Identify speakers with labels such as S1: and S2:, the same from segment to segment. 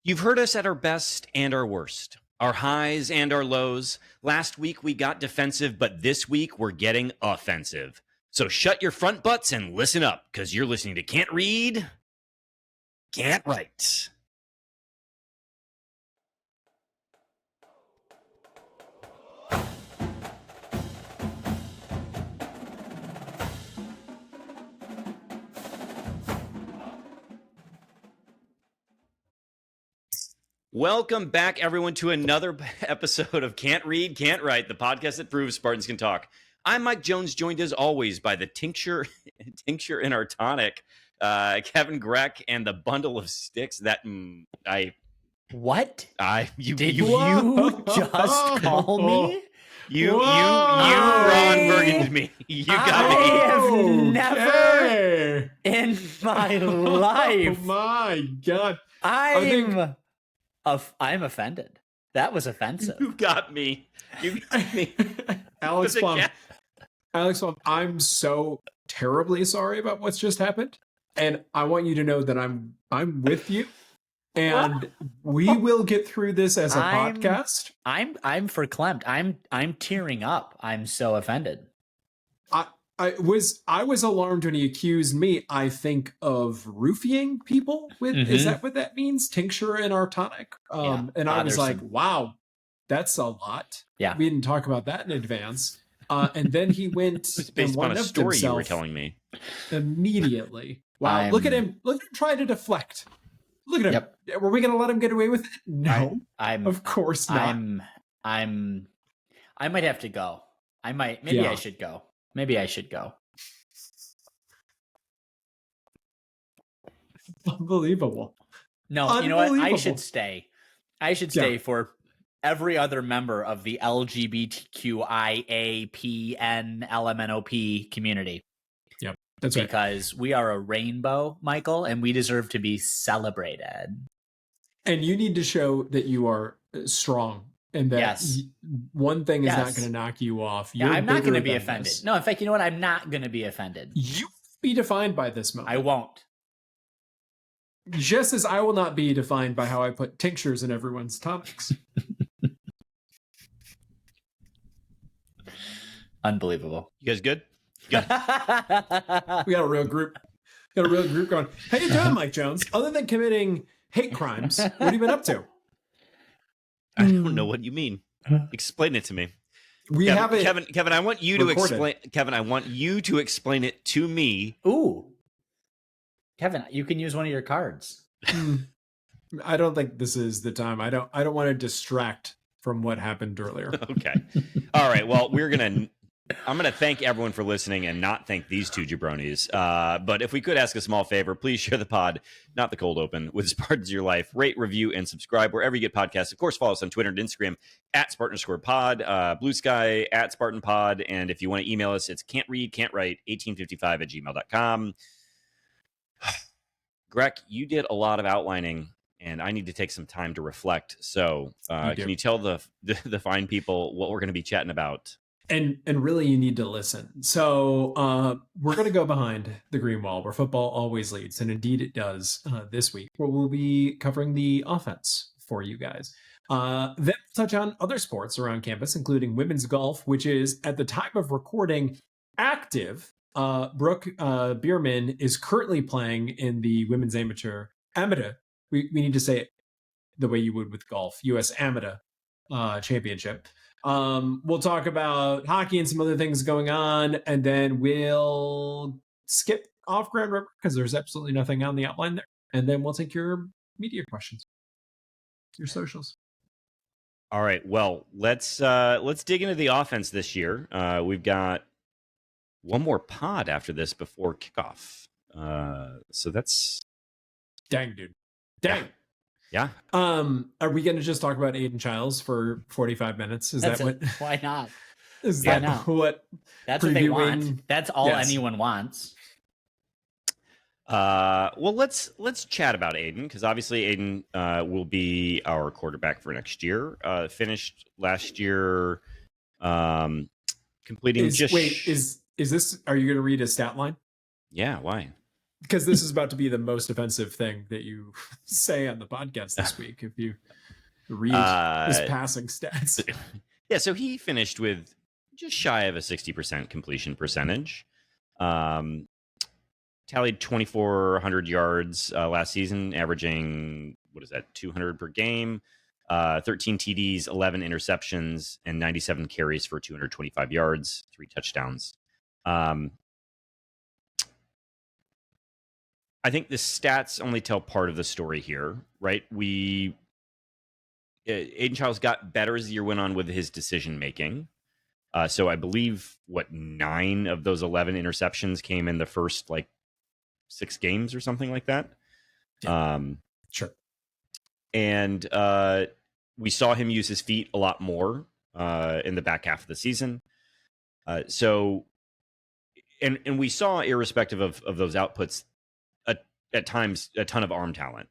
S1: You've heard us at our best and our worst, our highs and our lows. Last week we got defensive, but this week we're getting offensive. So shut your front butts and listen up, because you're listening to Can't Read, Can't Write. Welcome back, everyone, to another episode of Can't Read, Can't Write, the podcast that proves Spartans can talk. I'm Mike Jones, joined as always by the tincture in our tonic, Kevin Greck, and the bundle of sticks that
S2: What?
S1: you
S2: Did you just call me?
S1: You Ron Burgundy me. You got me.
S2: I have never in my life.
S3: Oh my God.
S2: I'm offended. That was offensive.
S1: You got me. You got me.
S3: Alex Plum, I'm so terribly sorry about what's just happened. And I want you to know that I'm with you. And we will get through this as a podcast.
S2: I'm verklempt. I'm tearing up. I'm so offended.
S3: I was alarmed when he accused me, I think, of roofing people with is that what that means? Tincture and our tonic. And I was like, wow, that's a lot.
S2: Yeah.
S3: We didn't talk about that in advance. And then he went
S1: It's based on a story you were telling me.
S3: Immediately. Wow. Look at him trying to deflect. Look at him. Yep. Were we going to let him get away with it? No. Of course not.
S2: I might have to go. Maybe I should go. Maybe I should go.
S3: Unbelievable.
S2: No, you know what? I should stay. I should stay for every other member of the LGBTQIAPNLMNOP community.
S3: Yep, that's right.
S2: Because we are a rainbow, Michael, and we deserve to be celebrated.
S3: And you need to show that you are strong. And that one thing is not going to knock you off.
S2: I'm not going to be offended. No, in fact, you know what? I'm not going to be offended.
S3: You will be defined by this moment.
S2: I won't.
S3: Just as I will not be defined by how I put tinctures in everyone's tonics.
S2: Unbelievable.
S1: You guys good? Good.
S3: We got a real group. Going. How you doing, Mike Jones? Other than committing hate crimes, what have you been up to?
S1: I don't know what you mean. Explain it to me. Kevin, I want you to explain. Kevin, I want you to explain it to me.
S2: Ooh, Kevin, you can use one of your cards.
S3: I don't think this is the time. I don't want to distract from what happened earlier.
S1: Okay. All right. Well, I'm gonna thank everyone for listening and not thank these two jabronis. But if we could ask a small favor, please share the pod, not the cold open, with Spartans Your Life. Rate, review, and subscribe wherever you get podcasts. Of course, follow us on Twitter and Instagram at Spartan_pod, Blue Sky at Spartan Pod, and if you want to email us, it's can'tread.can'twrite1855@gmail.com. Greg, you did a lot of outlining, and I need to take some time to reflect. So, can you tell the fine people what we're going to be chatting about?
S3: And really, you need to listen. So we're going to go behind the green wall where football always leads. And indeed it does this week, where we'll be covering the offense for you guys. Then we'll touch on other sports around campus, including women's golf, which is, at the time of recording, active. Brooke Bierman is currently playing in the women's amateur. We need to say it the way you would with golf. U.S. Amateur Championship. We'll talk about hockey and some other things going on, and then we'll skip off Grand River because there's absolutely nothing on the outline there. And then we'll take your media questions, your socials.
S1: All right. Well, let's dig into the offense this year. We've got one more pod after this before kickoff. So that's
S3: dang, dude. Dang.
S1: Yeah.
S3: Are we going to just talk about Aiden Childs for 45 minutes?
S2: Why not?
S3: Why not? What?
S2: That's what they want. That's all anyone wants.
S1: Well, let's chat about Aiden, because obviously Aiden will be our quarterback for next year. Finished last year, completing
S3: Is this? Are you going to read a stat line?
S1: Yeah. Why?
S3: because this is about to be the most offensive thing that you say on the podcast this week if you read his passing stats.
S1: Yeah, so he finished with just shy of a 60% completion percentage. Tallied 2,400 yards last season, averaging, 200 per game, 13 TDs, 11 interceptions, and 97 carries for 225 yards, 3 touchdowns. I think the stats only tell part of the story here, right? Aiden Childs got better as the year went on with his decision making. So I believe 9 of those 11 interceptions came in the first 6 games or something like that.
S3: Yeah. Sure.
S1: And we saw him use his feet a lot more in the back half of the season. So we saw, irrespective of those outputs, at times a ton of arm talent.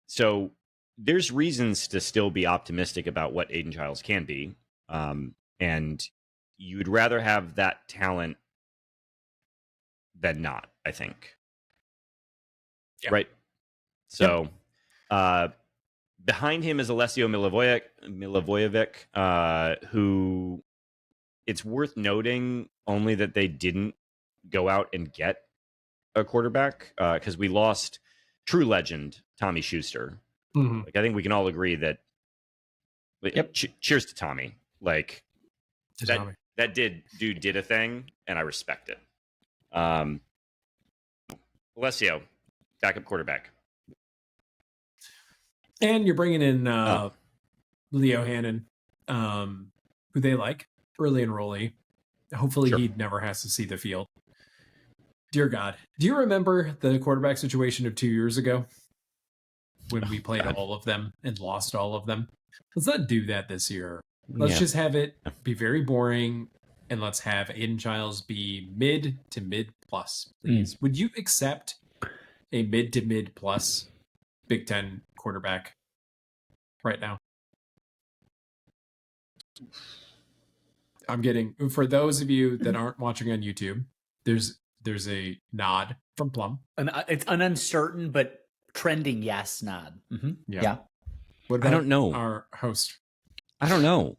S1: So there's reasons to still be optimistic about what Aiden Childs can be. And you'd rather have that talent than not, I think.
S3: Yeah.
S1: Right? So behind him is Alessio Milivojevic, who it's worth noting only that they didn't go out and get a quarterback because we lost true legend Tommy Schuster.
S3: Mm-hmm.
S1: I think we can all agree that.
S2: Yep.
S1: Cheers to Tommy.
S3: Tommy.
S1: That dude did a thing, and I respect it. Alessio, backup quarterback,
S3: and you're bringing in Leo Hannon, who they like, early enrollee. Hopefully,
S1: Sure.
S3: he never has to see the field. Dear God, do you remember the quarterback situation of 2 years ago when we played all of them and lost all of them? Let's not do that this year. Let's just have it be very boring, and let's have Aiden Childs be mid to mid plus, please. Would you accept a mid to mid plus Big Ten quarterback right now? I'm getting, for those of you that aren't watching on YouTube, there's a nod from Plum.
S2: It's an uncertain but trending yes nod. Mm-hmm. Yeah.
S3: What about
S1: I don't know.
S3: Our host?
S1: I don't know.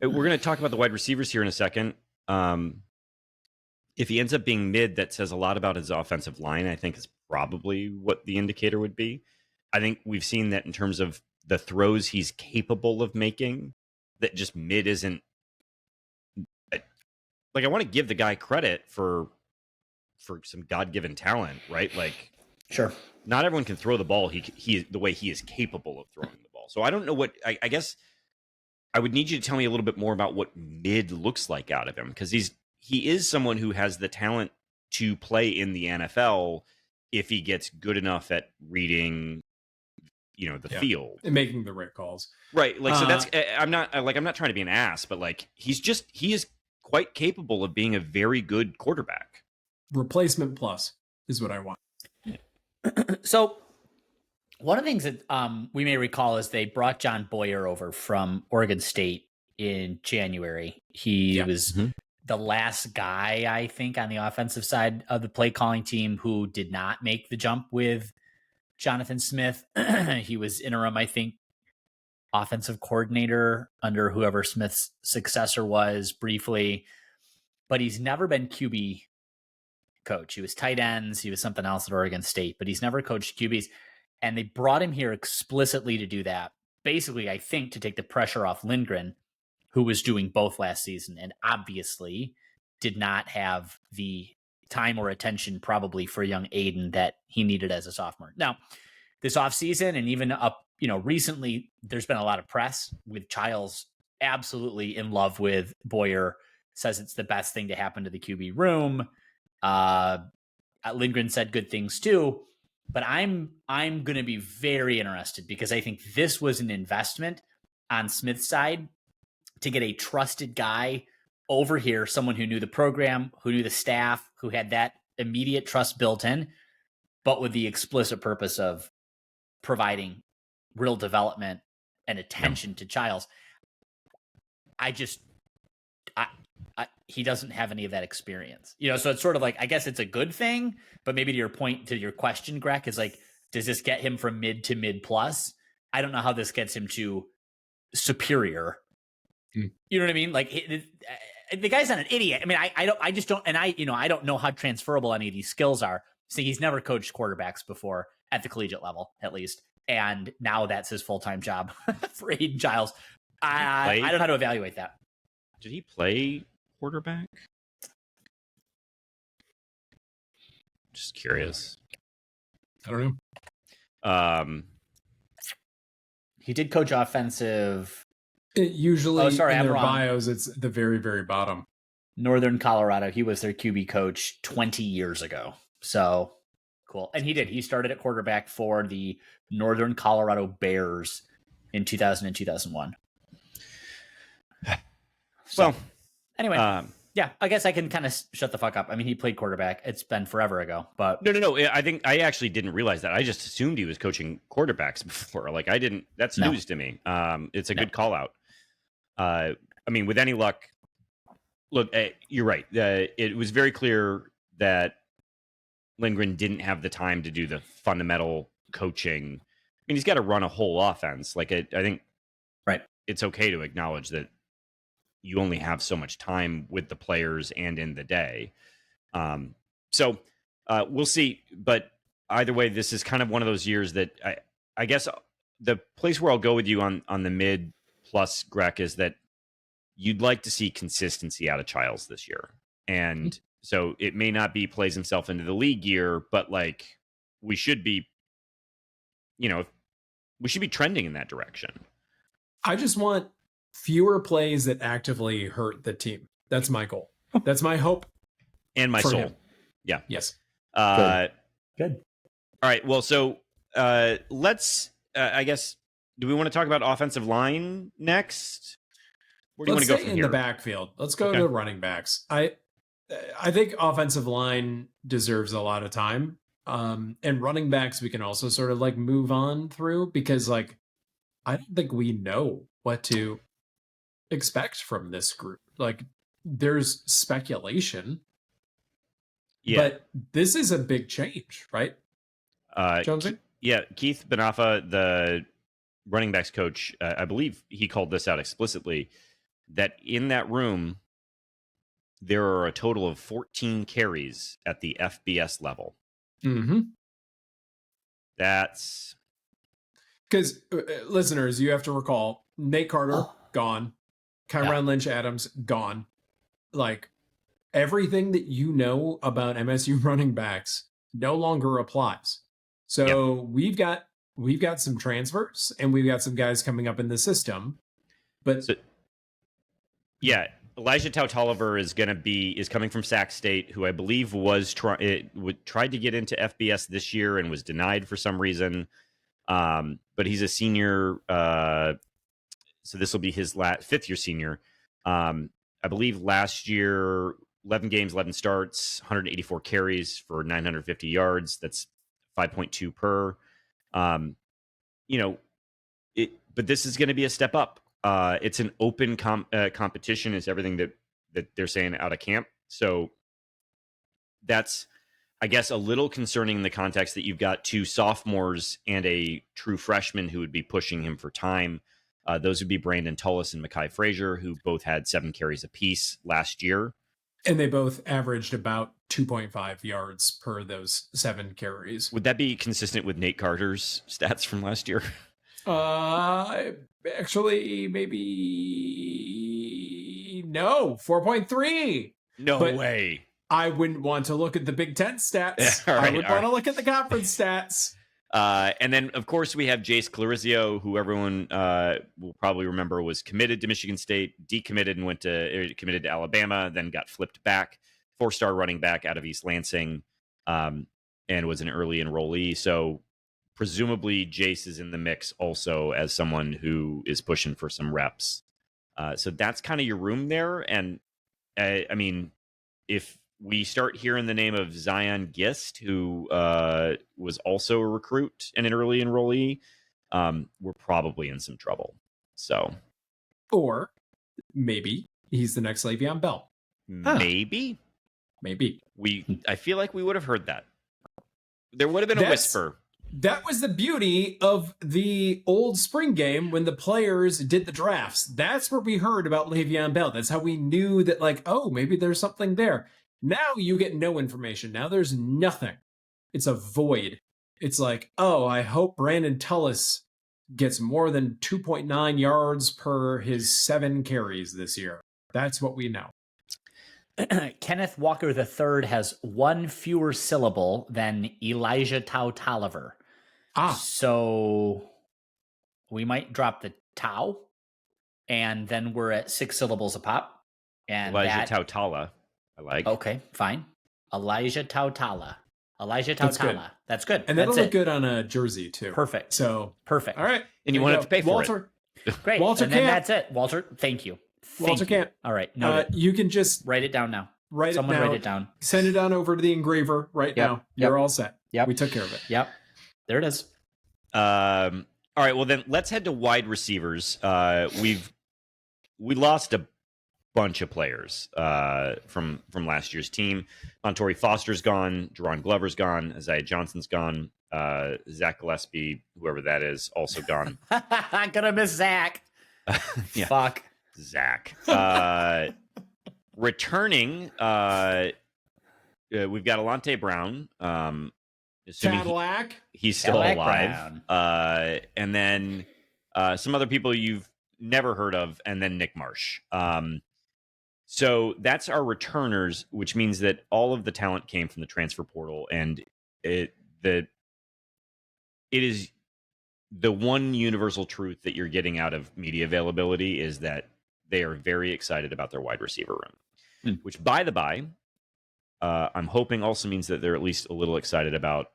S1: We're going to talk about the wide receivers here in a second. If he ends up being mid, that says a lot about his offensive line. I think is probably what the indicator would be. I think we've seen that in terms of the throws he's capable of making, that just mid isn't. I want to give the guy credit for some God-given talent, right?
S2: Sure.
S1: Not everyone can throw the ball. He the way he is capable of throwing the ball. So I don't know what. I guess I would need you to tell me a little bit more about what mid looks like out of him, because he is someone who has the talent to play in the NFL if he gets good enough at reading, the field
S3: and making the right calls.
S1: Right. So that's I'm not trying to be an ass, but he is quite capable of being a very good quarterback.
S3: Replacement plus is what I want.
S2: So one of the things that we may recall is they brought John Boyer over from Oregon State in January. He was the last guy, I think, on the offensive side of the play calling team who did not make the jump with Jonathan Smith. He was interim, I think, offensive coordinator under whoever Smith's successor was briefly, but he's never been QB coach. He was tight ends. He was something else at Oregon State, but he's never coached QBs. And they brought him here explicitly to do that. Basically, I think to take the pressure off Lindgren, who was doing both last season and obviously did not have the time or attention probably for young Aiden that he needed as a sophomore. Now, this offseason and even up, recently, there's been a lot of press with Childs absolutely in love with Boyer, says it's the best thing to happen to the QB room. Lindgren said good things too, but I'm going to be very interested because I think this was an investment on Smith's side to get a trusted guy over here, someone who knew the program, who knew the staff, who had that immediate trust built in, but with the explicit purpose of providing real development and attention to Childs. he doesn't have any of that experience. So it's sort of like, I guess it's a good thing, but maybe to your point, to your question, Greg, is like, does this get him from mid to mid plus? I don't know how this gets him to superior. You know what I mean? Like the guy's not an idiot. I mean, I just don't, and I don't know how transferable any of these skills are. So he's never coached quarterbacks before at the collegiate level, at least. And now that's his full-time job for Aiden Giles. I don't know how to evaluate that.
S1: Did he play quarterback? Just curious.
S3: I don't know.
S2: He did coach offensive.
S3: Usually
S2: in their
S3: bios, it's the very, very bottom.
S2: Northern Colorado. He was their QB coach 20 years ago. So cool. And he started at quarterback for the Northern Colorado Bears in 2000 and 2001.
S1: So,
S2: anyway, yeah, I guess I can kind of shut the fuck up. I mean, he played quarterback. It's been forever ago, but
S1: no. I think I actually didn't realize that. I just assumed he was coaching quarterbacks before. Like I didn't. That's news to me. It's a good call out. I mean, with any luck, look, you're right. It was very clear that Lindgren didn't have the time to do the fundamental coaching. I mean, he's got to run a whole offense. Like I think,
S2: right.
S1: It's okay to acknowledge that you only have so much time with the players and in the day. So we'll see. But either way, this is kind of one of those years that I guess the place where I'll go with you on the mid plus, Greg, is that you'd like to see consistency out of Childs this year. And so it may not be plays himself into the league year, but like we should be, we should be trending in that direction.
S3: I just want fewer plays that actively hurt the team. That's my goal. That's my hope.
S1: And my soul.
S3: Him.
S1: Yeah.
S3: Yes.
S2: Good.
S1: All right. Well, so let's, I guess, do we want to talk about offensive line next? Where do you want to go from
S3: in
S1: here?
S3: The backfield. Let's go to the running backs. I think offensive line deserves a lot of time. And running backs, we can also sort of like move on through because like, I don't think we know what to expect from this group. Like there's speculation, but this is a big change, right? Jonesy?
S1: Keith Benafa, the running backs coach, I believe he called this out explicitly, that in that room, there are a total of 14 carries at the FBS level.
S3: Mm-hmm.
S1: That's...
S3: Because, listeners, you have to recall, Nate Carter, gone. Kyron Lynch-Adams, gone. Like, everything that you know about MSU running backs no longer applies. So we've got some transfers, and we've got some guys coming up in the system. But
S1: Elijah Tautoliver is coming from Sac State, who I believe was tried to get into FBS this year and was denied for some reason. But he's a senior, so this will be his fifth-year senior. I believe last year, 11 games, 11 starts, 184 carries for 950 yards. That's 5.2 per. But this is going to be a step up. It's an open competition, is everything that they're saying out of camp. So that's, I guess, a little concerning in the context that you've got two sophomores and a true freshman who would be pushing him for time. Those would be Brandon Tullis and Mekhi Frazier, who both had 7 carries apiece last year.
S3: And they both averaged about 2.5 yards per those 7 carries.
S1: Would that be consistent with Nate Carter's stats from last year?
S3: Actually, maybe no, 4.3.
S1: No way.
S3: I wouldn't want to look at the Big Ten stats. I would want to look at the conference stats.
S1: And then, of course, we have Jace Clarizio, who everyone will probably remember was committed to Michigan State, decommitted and committed to Alabama, then got flipped back. 4-star running back out of East Lansing, and was an early enrollee. So presumably Jace is in the mix also as someone who is pushing for some reps. So that's kind of your room there. And I mean, if we start hearing the name of Zion Gist, who was also a recruit and an early enrollee, we're probably in some trouble. So,
S3: or maybe he's the next Le'Veon Bell.
S1: Maybe. I feel like we would have heard that. There would have been a whisper.
S3: That was the beauty of the old spring game when the players did the drafts. That's where we heard about Le'Veon Bell. That's how we knew that, like, oh, maybe there's something there. Now you get no information. Now there's nothing. It's a void. It's like, oh, I hope Brandon Tullis gets more than 2.9 yards per his 7 carries this year. That's what we know.
S2: Kenneth Walker III has 1 fewer syllable than Elijah Tau-Tolliver. So we might drop the Tau, and then we're at 6 syllables a pop. And
S1: Elijah Tautala, I like.
S2: Okay, fine. Elijah Tautala. That's good.
S3: And that'll look good on a jersey, too.
S2: Perfect.
S3: So
S2: perfect.
S3: All right.
S1: And you won't have to pay for
S3: Walter.
S1: it.
S2: Great.
S3: Walter
S2: and then
S3: Camp.
S2: that's it. Walter, thank you.
S3: Walter Camp.
S2: All right.
S3: You can just
S2: write it down now.
S3: Someone
S2: write it down.
S3: Send it on over to the engraver now. You're all set.
S2: Yep.
S3: We took care of it.
S2: Yep. There it is.
S1: All right. Well, then let's head to wide receivers. We lost a bunch of players from last year's team. Montori Foster's gone. Jerron Glover's gone. Isaiah Johnson's gone. Zach Gillespie, whoever that is, also gone.
S2: I'm gonna miss Zach.
S1: Yeah.
S2: Fuck.
S1: Zach. Returning, we've got Alante Brown. Assuming
S3: Cadillac.
S1: he's still
S2: Cadillac
S1: alive. And then some other people you've never heard of, and then Nick Marsh. So that's our returners, which means that all of the talent came from the transfer portal, and it is the one universal truth that you're getting out of media availability is that they are very excited about their wide receiver room, which, by the by, I'm hoping also means that they're at least a little excited about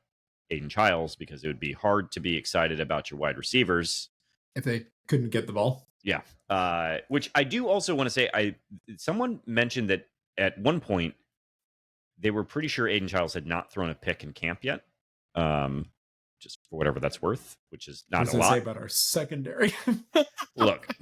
S1: Aiden Childs, because it would be hard to be excited about your wide receivers
S3: if they couldn't get the ball.
S1: Yeah. Which I do also want to say, someone mentioned that at one point they were pretty sure Aiden Childs had not thrown a pick in camp yet. Just for whatever that's worth, which is not a lot.
S3: Say about our secondary.
S1: Look,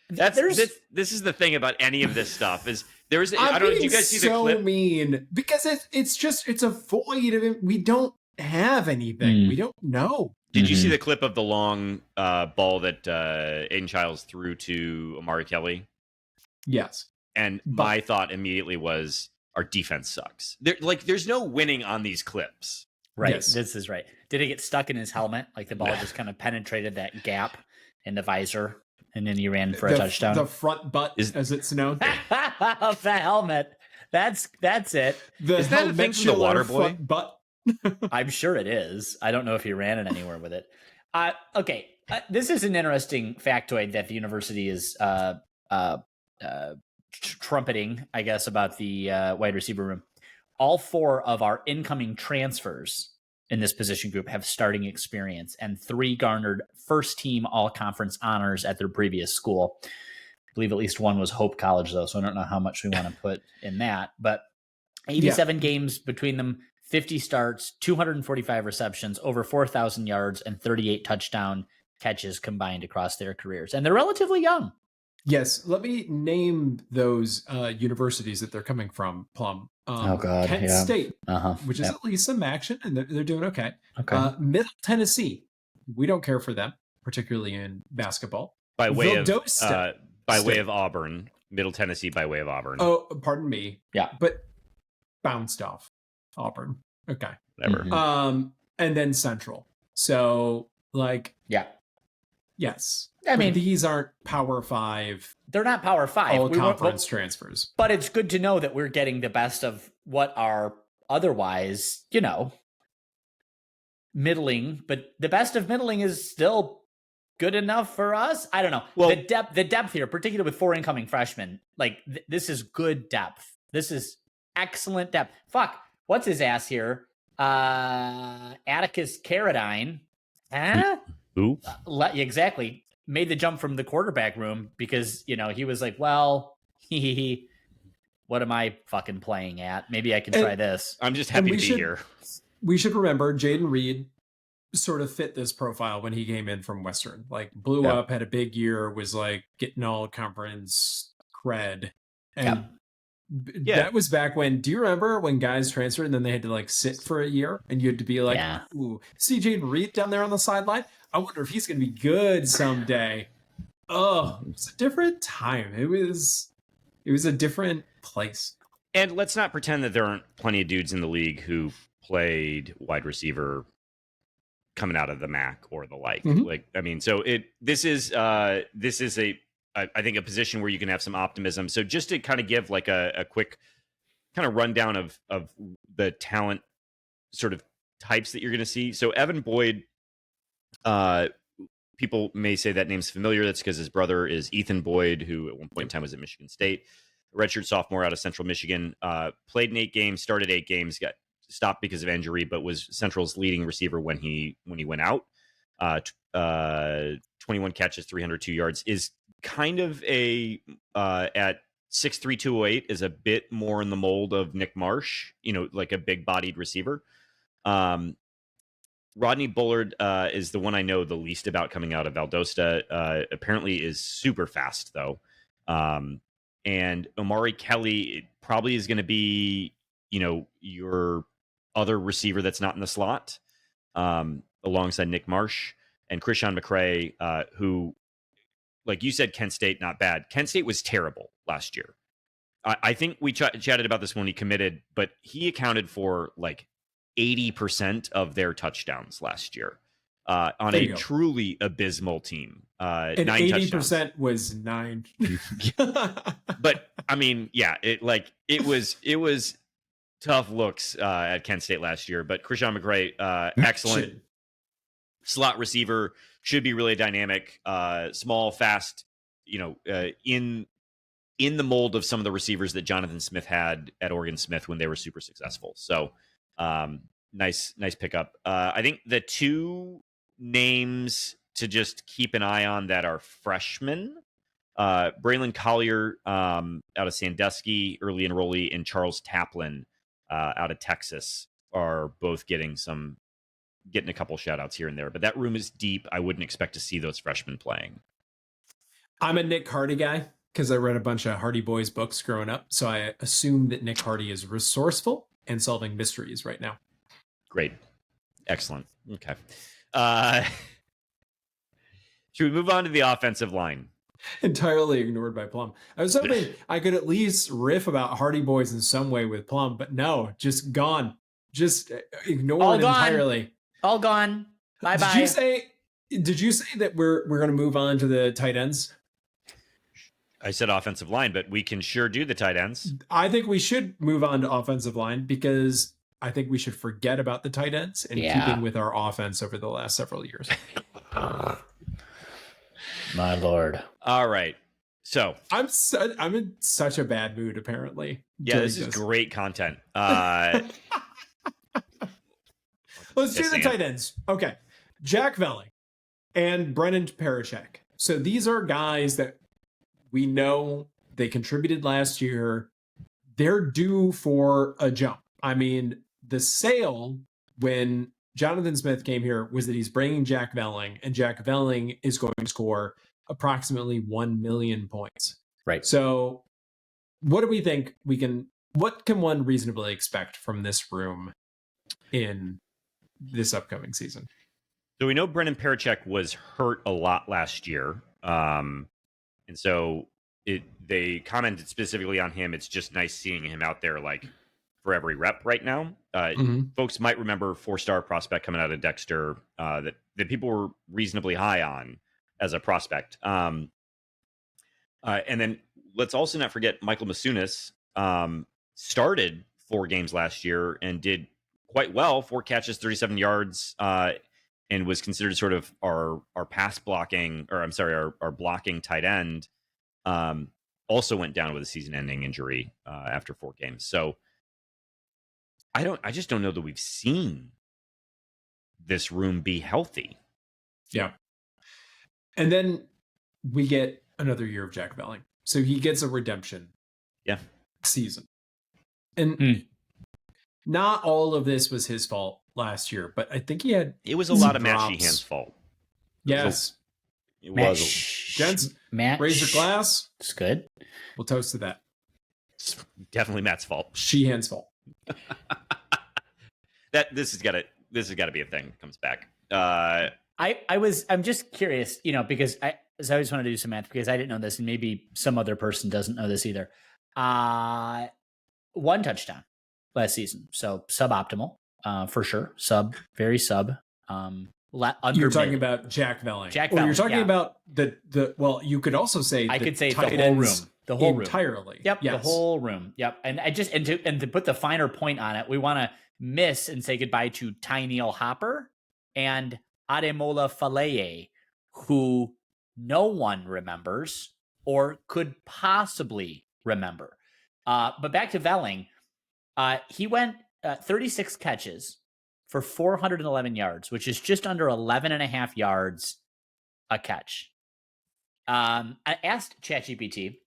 S1: this is the thing about any of this stuff is there's. I don't know. Did you guys see the clip?
S3: So mean because it's a void of it. We don't have anything. We don't know.
S1: Did you see the clip of the long ball that Aiden Childs threw to Amari Kelly?
S3: Yes.
S1: And my thought immediately was, our defense sucks. There's no winning on these clips.
S2: Right.
S3: Yes.
S2: This is right. Did it get stuck in his helmet? Like the ball just kind of penetrated that gap in the visor, and then he ran for a touchdown?
S3: The front butt, as it's known.
S2: Of the helmet. That's it.
S1: Is that a thing from the Water Boy?
S3: Butt.
S2: I'm sure it is. I don't know if he ran it anywhere with it. Okay. This is an interesting factoid that the university is trumpeting, I guess, about the wide receiver room. All 4 of our incoming transfers in this position group have starting experience, and 3 garnered first-team all-conference honors at their previous school. I believe at least 1 was Hope College, though, so I don't know how much we want to put in that. But 87 games between them, 50 starts, 245 receptions, over 4,000 yards, and 38 touchdown catches combined across their careers. And they're relatively young.
S3: Yes. Let me name those universities that they're coming from, Plum. Kent State, which is at least some action, and they're doing okay. Middle Tennessee. We don't care for them, particularly in basketball.
S1: By way of Auburn. Middle Tennessee by way of Auburn.
S3: Oh, pardon me.
S2: Yeah.
S3: But bounced off Auburn. Okay.
S1: Whatever.
S3: And then Central. So, yes.
S2: I mean,
S3: these aren't Power 5.
S2: They're not Power 5.
S3: All conference transfers.
S2: But it's good to know that we're getting the best of what are otherwise, middling. But the best of middling is still good enough for us. I don't know. Well, the depth here, particularly with 4 incoming freshmen, this is good depth. This is excellent depth. Fuck. What's his ass here? Atticus Carradine.
S1: Who?
S2: Exactly. Made the jump from the quarterback room because, he was like, well, what am I fucking playing at? Maybe I can try this.
S1: I'm just happy to be here.
S3: We should remember Jaden Reed sort of fit this profile when he came in from Western. Blew up, had a big year, was getting all conference cred. And
S1: Yeah.
S3: That was back when, do you remember when guys transferred and then they had to like sit for a year and you had to be like, ooh, CJ Reed down there on the sideline? I wonder if he's going to be good someday. Oh, it's a different time. It was a different place.
S1: And let's not pretend that there aren't plenty of dudes in the league who played wide receiver coming out of the MAC or the like. Like, I mean, so this is I think a position where you can have some optimism. So just to kind of give like a quick kind of rundown of the talent sort of types that you're going to see. So Evan Boyd, people may say that name's familiar. That's because his brother is Ethan Boyd, who at one point in time was at Michigan State. Redshirt sophomore out of Central Michigan, played in 8 games, started 8 games, got stopped because of injury, but was Central's leading receiver when he went out. 21 catches, 302 yards, is kind of a at 6'3", 208 is a bit more in the mold of Nick Marsh, like a big bodied receiver. Rodney Bullard is the one I know the least about coming out of Valdosta. Apparently is super fast though. And Omari Kelly probably is going to be, your other receiver that's not in the slot, alongside Nick Marsh and Krishan McCray, who, like you said, Kent State, not bad. Kent State was terrible last year. I think we chatted about this when he committed, but he accounted for like 80% of their touchdowns last year on a truly abysmal team.
S3: And
S1: 9
S3: 80%
S1: touchdowns.
S3: Was 9.
S1: But I mean, yeah, it was tough looks at Kent State last year. But Krishan McCray, excellent slot receiver, should be really dynamic, small, fast. In the mold of some of the receivers that Jonathan Smith had at Oregon Smith when they were super successful. So nice pickup. I think the 2 names to just keep an eye on that are freshmen, Braylon Collier out of Sandusky, early enrollee, and Charles Taplin out of Texas are both getting a couple shout outs here and there. But that room is deep. I wouldn't expect to see those freshmen playing.
S3: I'm a Nick Hardy guy because I read a bunch of Hardy Boys books growing up. So I assume that Nick Hardy is resourceful and solving mysteries right now.
S1: Great. Excellent. Okay. Should we move on to the offensive line?
S3: Entirely ignored by Plum. I was hoping I could at least riff about Hardy Boys in some way with Plum, but no, just gone. Just ignored entirely.
S2: All gone. Bye-bye.
S3: Did you say that we're going to move on to the tight ends?
S1: I said offensive line, but we can sure do the tight ends.
S3: I think we should move on to offensive line because I think we should forget about the tight ends and keeping with our offense over the last several years.
S2: My Lord.
S1: All right. So
S3: I'm in such a bad mood, apparently.
S1: Yeah, this is great content. Let's
S3: do the tight ends. Okay. Jack Velling and Brennan Parashek. So these are guys that we know they contributed last year. They're due for a jump. I mean, the sale when Jonathan Smith came here was that he's bringing Jack Velling, and Jack Velling is going to score approximately 1 million points.
S2: Right.
S3: So what do we think what can one reasonably expect from this room in this upcoming season?
S1: So we know Brennan Parachek was hurt a lot last year. And so they commented specifically on him. It's just nice seeing him out there like for every rep right now. Folks might remember 4-star prospect coming out of Dexter that people were reasonably high on as a prospect. And then let's also not forget Michael Masunis started 4 games last year and did quite well, 4 catches, 37 yards, and was considered sort of our pass blocking, or I'm sorry, our blocking tight end. Also went down with a season-ending injury after 4 games. So I just don't know that we've seen this room be healthy.
S3: Yeah. And then we get another year of Jack Velling. So he gets a redemption season. And not all of this was his fault last year, but I think
S1: it was a lot of Matt Sheehan's fault.
S3: Yes.
S1: It was.
S3: Gents, raise your glass.
S2: It's good.
S3: We'll toast to that.
S1: It's definitely Matt's fault.
S3: Sheehan's fault.
S1: This has got to be a thing that comes back.
S2: I'm just curious, because I always want to do some math because I didn't know this, and maybe some other person doesn't know this either. 1 touchdown last season, so suboptimal for sure. Very sub.
S3: You're talking about Jack Velling.
S2: Or
S3: you're talking about the well, you could also say
S2: I could say the whole room. The whole room.
S3: Entirely.
S2: Yep.
S3: Yes.
S2: The whole room. Yep. And to put the finer point on it, we want to miss and say goodbye to Tyneil Hopper and Ademola Faleye, who no one remembers or could possibly remember. But back to Velling, he went 36 catches for 411 yards, which is just under 11 and a half yards a catch. I asked ChatGPT,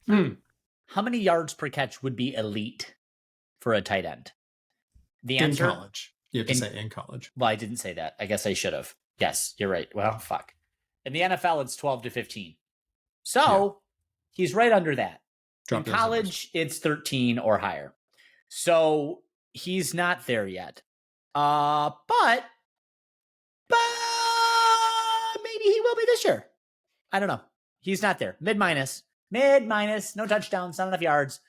S2: how many yards per catch would be elite for a tight end? The answer,
S3: in college. You have to say in college.
S2: Well, I didn't say that. I guess I should have. Yes, you're right. Well, fuck. In the NFL, it's 12 to 15. So he's right under that. In college, it's 13 or higher. So he's not there yet. But maybe he will be this year. I don't know. He's not there. Mid minus, no touchdowns, not enough yards.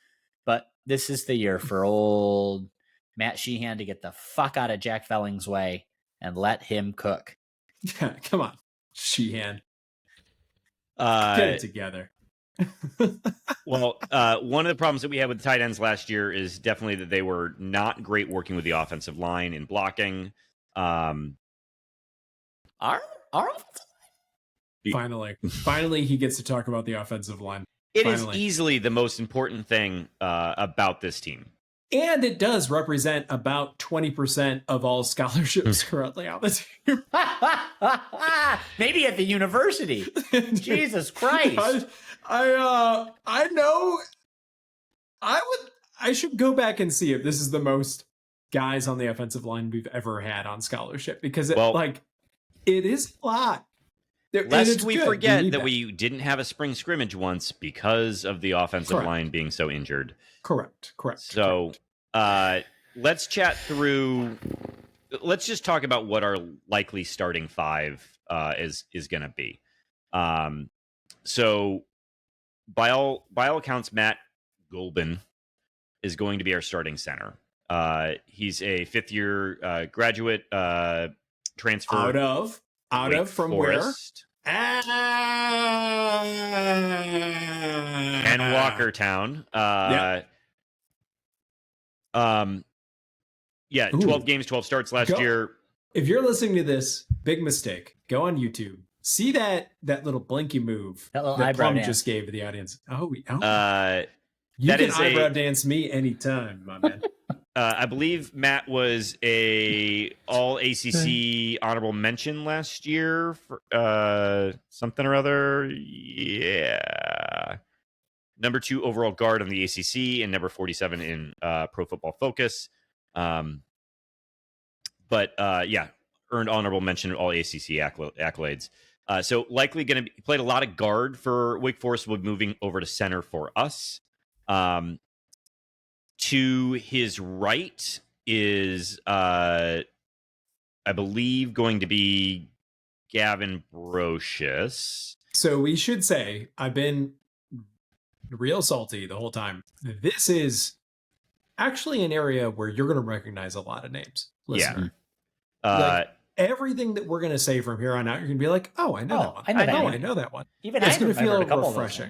S2: But this is the year for old Matt Sheehan to get the fuck out of Jack Velling's way and let him cook.
S3: Yeah, come on, Sheehan. Get it together.
S1: Well, one of the problems that we had with tight ends last year is definitely that they were not great working with the offensive line in blocking.
S2: Our
S3: Finally, he gets to talk about the offensive line.
S1: It is easily the most important thing about this team.
S3: And it does represent about 20% of all scholarships currently on the team.
S2: Maybe at the university. Jesus Christ.
S3: I know. I should go back and see if this is the most guys on the offensive line we've ever had on scholarship, because it is a lot.
S1: Lest we forget that we didn't have a spring scrimmage once because of the offensive line being so injured.
S3: Correct.
S1: So let's chat through. Let's just talk about what our likely starting 5 is going to be. So by all accounts, Matt Golban is going to be our starting center. He's a 5th-year graduate transfer
S3: out of from
S1: Forest.
S3: Where?
S1: And Walkertown. 12 games, 12 starts last year.
S3: If you're listening to this, big mistake. Go on YouTube. See that little blinky move
S2: that
S3: Plum
S2: dance
S3: just gave to the audience. You
S1: that
S3: can eyebrow dance me anytime, my man.
S1: I believe Matt was a all ACC honorable mention last year for something or other. Yeah. Number 2 overall guard on the ACC and number 47 in Pro Football Focus. Earned honorable mention in all ACC accolades. So likely going to played a lot of guard for Wake Forest, would moving over to center for us. To his right is, I believe, going to be Gavin Brocious.
S3: So we should say, I've been real salty the whole time. This is actually an area where you're going to recognize a lot of names, listener.
S1: Yeah.
S3: Everything that we're going to say from here on out, you're going to be like, oh, I know that one. I know that one.
S2: Even
S3: it's going to feel
S2: a couple
S3: refreshing.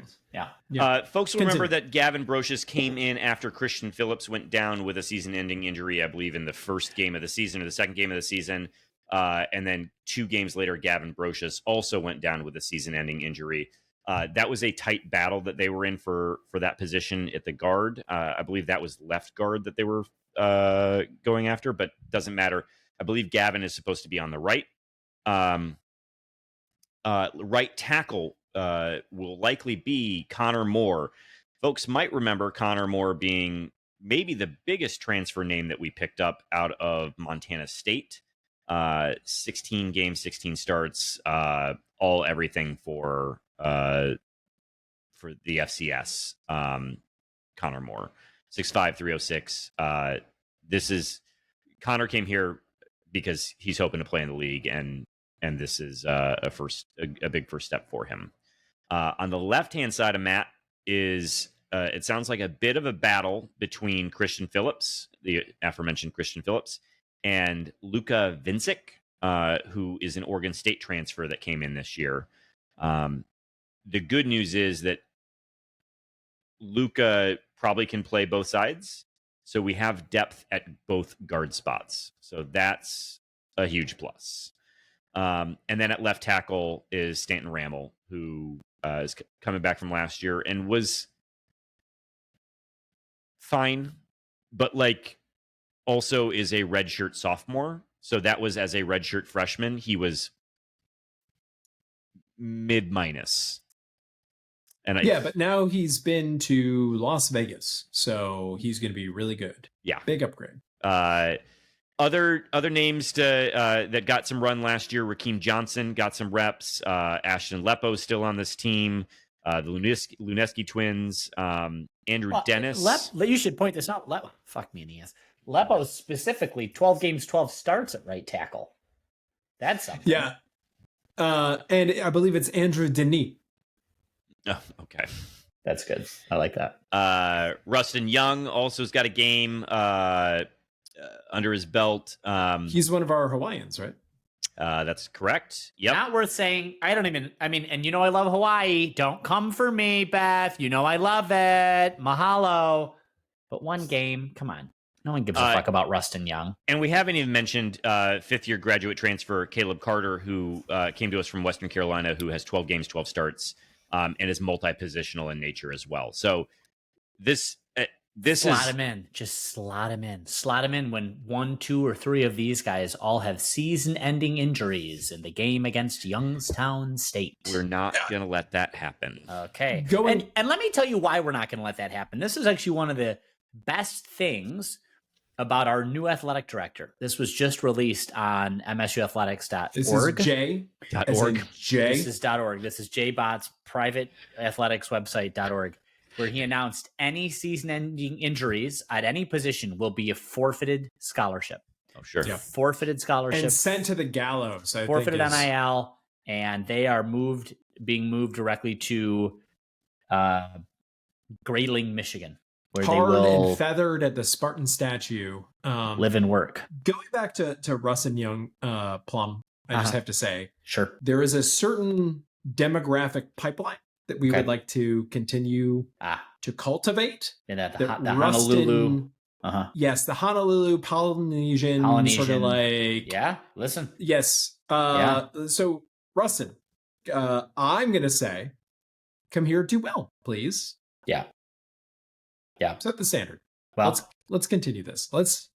S1: Folks will remember that Gavin Brocious came in after Christian Phillips went down with a season-ending injury, I believe, in the first game of the season or the second game of the season. And then 2 games later, Gavin Brocious also went down with a season-ending injury. That was a tight battle that they were in for that position at the guard. I believe that was left guard that they were going after, but doesn't matter. I believe Gavin is supposed to be on the right. Right tackle will likely be Connor Moore. Folks might remember Connor Moore being maybe the biggest transfer name that we picked up out of Montana State. 16 games, 16 starts, all everything for the FCS. Connor Moore, 6'5", 306. This is Connor came here because he's hoping to play in the league, and this is a big first step for him. On the left-hand side of Matt is it sounds like a bit of a battle between Christian Phillips, the aforementioned Christian Phillips, and Luka Vincic, who is an Oregon State transfer that came in this year. The good news is that Luka probably can play both sides, so we have depth at both guard spots. So that's a huge plus. And then at left tackle is Stanton Ramel, who is coming back from last year and was fine, but like also is a redshirt sophomore. So that was as a redshirt freshman, he was mid minus. And
S3: but now he's been to Las Vegas, so he's going to be really good.
S1: Yeah,
S3: big upgrade.
S1: Other names that got some run last year: Rakeem Johnson got some reps. Ashton Lepo still on this team. The Luneski twins. Andrew Dennis.
S2: You should point this out. Fuck me in the ass. Lepo specifically 12 games, 12 starts at right tackle. That's something.
S3: Yeah, and I believe it's Andrew Denis.
S1: Oh, okay.
S2: That's good. I like that.
S1: Rustin Young also has got a game under his belt.
S3: He's one of our Hawaiians, right?
S1: That's correct. Yep.
S2: Not worth saying. And you know I love Hawaii. Don't come for me, Beth. You know I love it. Mahalo. But one game, come on. No one gives a fuck about Rustin Young.
S1: And we haven't even mentioned fifth-year graduate transfer Caleb Carter, who came to us from Western Carolina, who has 12 games, 12 starts. And is multi-positional in nature as well. So this
S2: slot him in. Just slot him in. Slot him in when 1, 2, or 3 of these guys all have season-ending injuries in the game against Youngstown State.
S1: We're not going to let that happen.
S2: Okay. And let me tell you why we're not going to let that happen. This is actually one of the best things about our new athletic director. This was just released on msuathletics.org.
S3: This is J.
S1: .org.
S3: J.
S2: This is .org. This is JBot's private athletics website.org, where he announced any season-ending injuries at any position will be a forfeited scholarship.
S1: Oh, sure.
S3: Yeah.
S2: Forfeited scholarship.
S3: And sent to the gallows.
S2: Forfeited NIL, and they are being moved directly to Grayling, Michigan. Where
S3: Tarred
S2: they will
S3: and feathered at the Spartan statue.
S2: Live and work.
S3: Going back to Russ and Young, Plum, I just have to say,
S2: sure,
S3: there is a certain demographic pipeline that we would like to continue to cultivate.
S2: And the Honolulu.
S3: Yes, the Honolulu Polynesian sort of like.
S2: Yeah, listen.
S3: Yes. So, Rustin, I'm going to say, come here, do well, please.
S2: Yeah.
S3: Set the standard.
S2: Well,
S3: let's continue this. Let's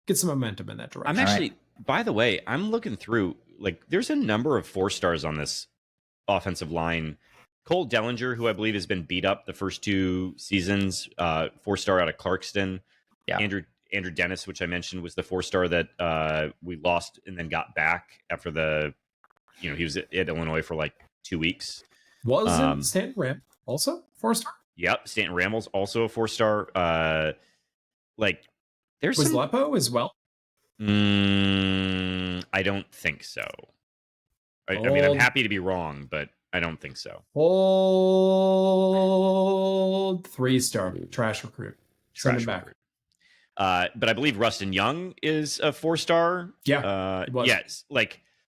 S3: get some momentum in that direction.
S1: I'm actually, by the way, I'm looking through, like, there's a number of 4-stars on this offensive line. Cole Dellinger, who I believe has been beat up the first 2 seasons, 4-star out of Clarkston.
S2: Yeah.
S1: Andrew Dennis, which I mentioned, was the 4-star that we lost and then got back after he was at Illinois for like 2 weeks.
S3: Wasn't Stanton Ram also 4-star?
S1: Yep, Stanton Ramel's also a 4-star. There's
S3: was Lepo as well?
S1: I don't think so. I mean, I'm happy to be wrong, but I don't think so.
S3: Old 3-star trash recruit. Send him back.
S1: But I believe Rustin Young is a 4-star.
S3: Yeah.
S1: Yes.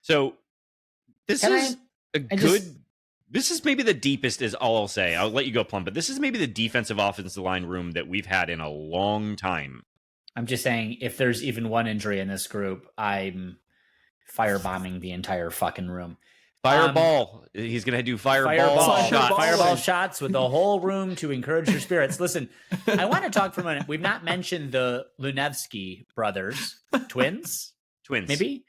S1: So this is a good. This is maybe the deepest, is all I'll say. I'll let you go, Plum, but this is maybe the defensive offensive line room that we've had in a long time.
S2: I'm just saying, if there's even one injury in this group, I'm firebombing the entire fucking room.
S1: Fireball. He's going to do fireball
S2: shots with the whole room to encourage your spirits. Listen, I want to talk for a minute. We've not mentioned the Lunevsky brothers. Twins? Maybe?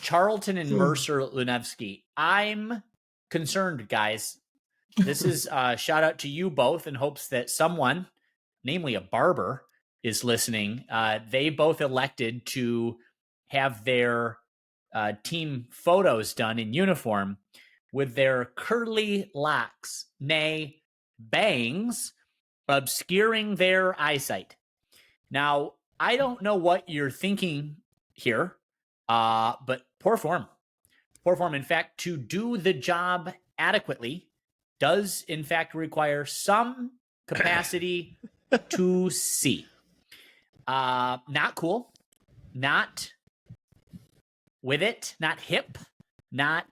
S2: Charlton and Mercer Lunevsky. I'm concerned, guys. This is a shout out to you both in hopes that someone, namely a barber, is listening. They both elected to have their team photos done in uniform with their curly locks, nay, bangs, obscuring their eyesight. Now, I don't know what you're thinking here, but poor form. Poor form. In fact, to do the job adequately does, in fact, require some capacity to see. Not cool. Not with it. Not hip. Not...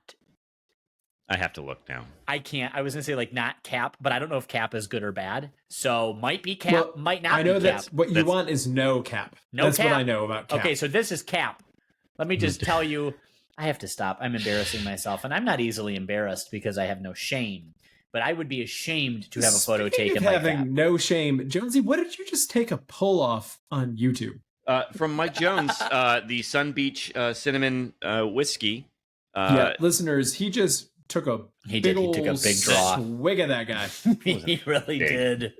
S1: I have to look now.
S2: I can't. I was going to say like not Cap, but I don't know if Cap is good or bad. So might be Cap, might not be Cap.
S3: I know that what you want is no Cap. That's
S2: Cap.
S3: what I know about Cap.
S2: Okay, so this is Cap. Let me just tell you, I have to stop. I'm embarrassing myself, and I'm not easily embarrassed because I have no shame. But I would be ashamed to have a photo taken like that.
S3: Having no shame. Jonesy, what did you just take a pull off on YouTube?
S1: From Mike Jones, the Sun Beach cinnamon whiskey.
S3: Yeah, listeners, he just took a big
S2: draw.
S3: Swig of that guy.
S2: He really did.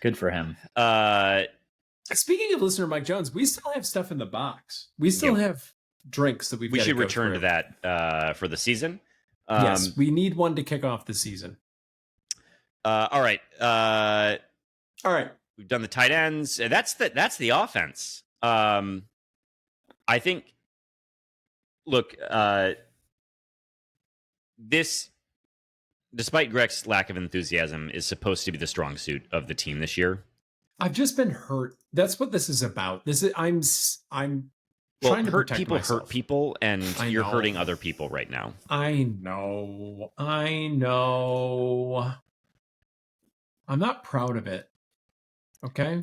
S2: Good for him.
S3: Speaking of listener Mike Jones, we still have stuff in the box. We still have drinks that we
S1: should return to that for the season.
S3: Yes, we need one to kick off the season.
S1: All right.
S3: All right.
S1: We've done the tight ends. That's the offense. I think. Look, this, despite Greg's lack of enthusiasm, is supposed to be the strong suit of the team this year.
S3: I've just been hurt. That's what this is about. I'm trying to protect
S1: people
S3: myself.
S1: Hurt people, and you're hurting other people right now.
S3: I know. I'm not proud of it. Okay?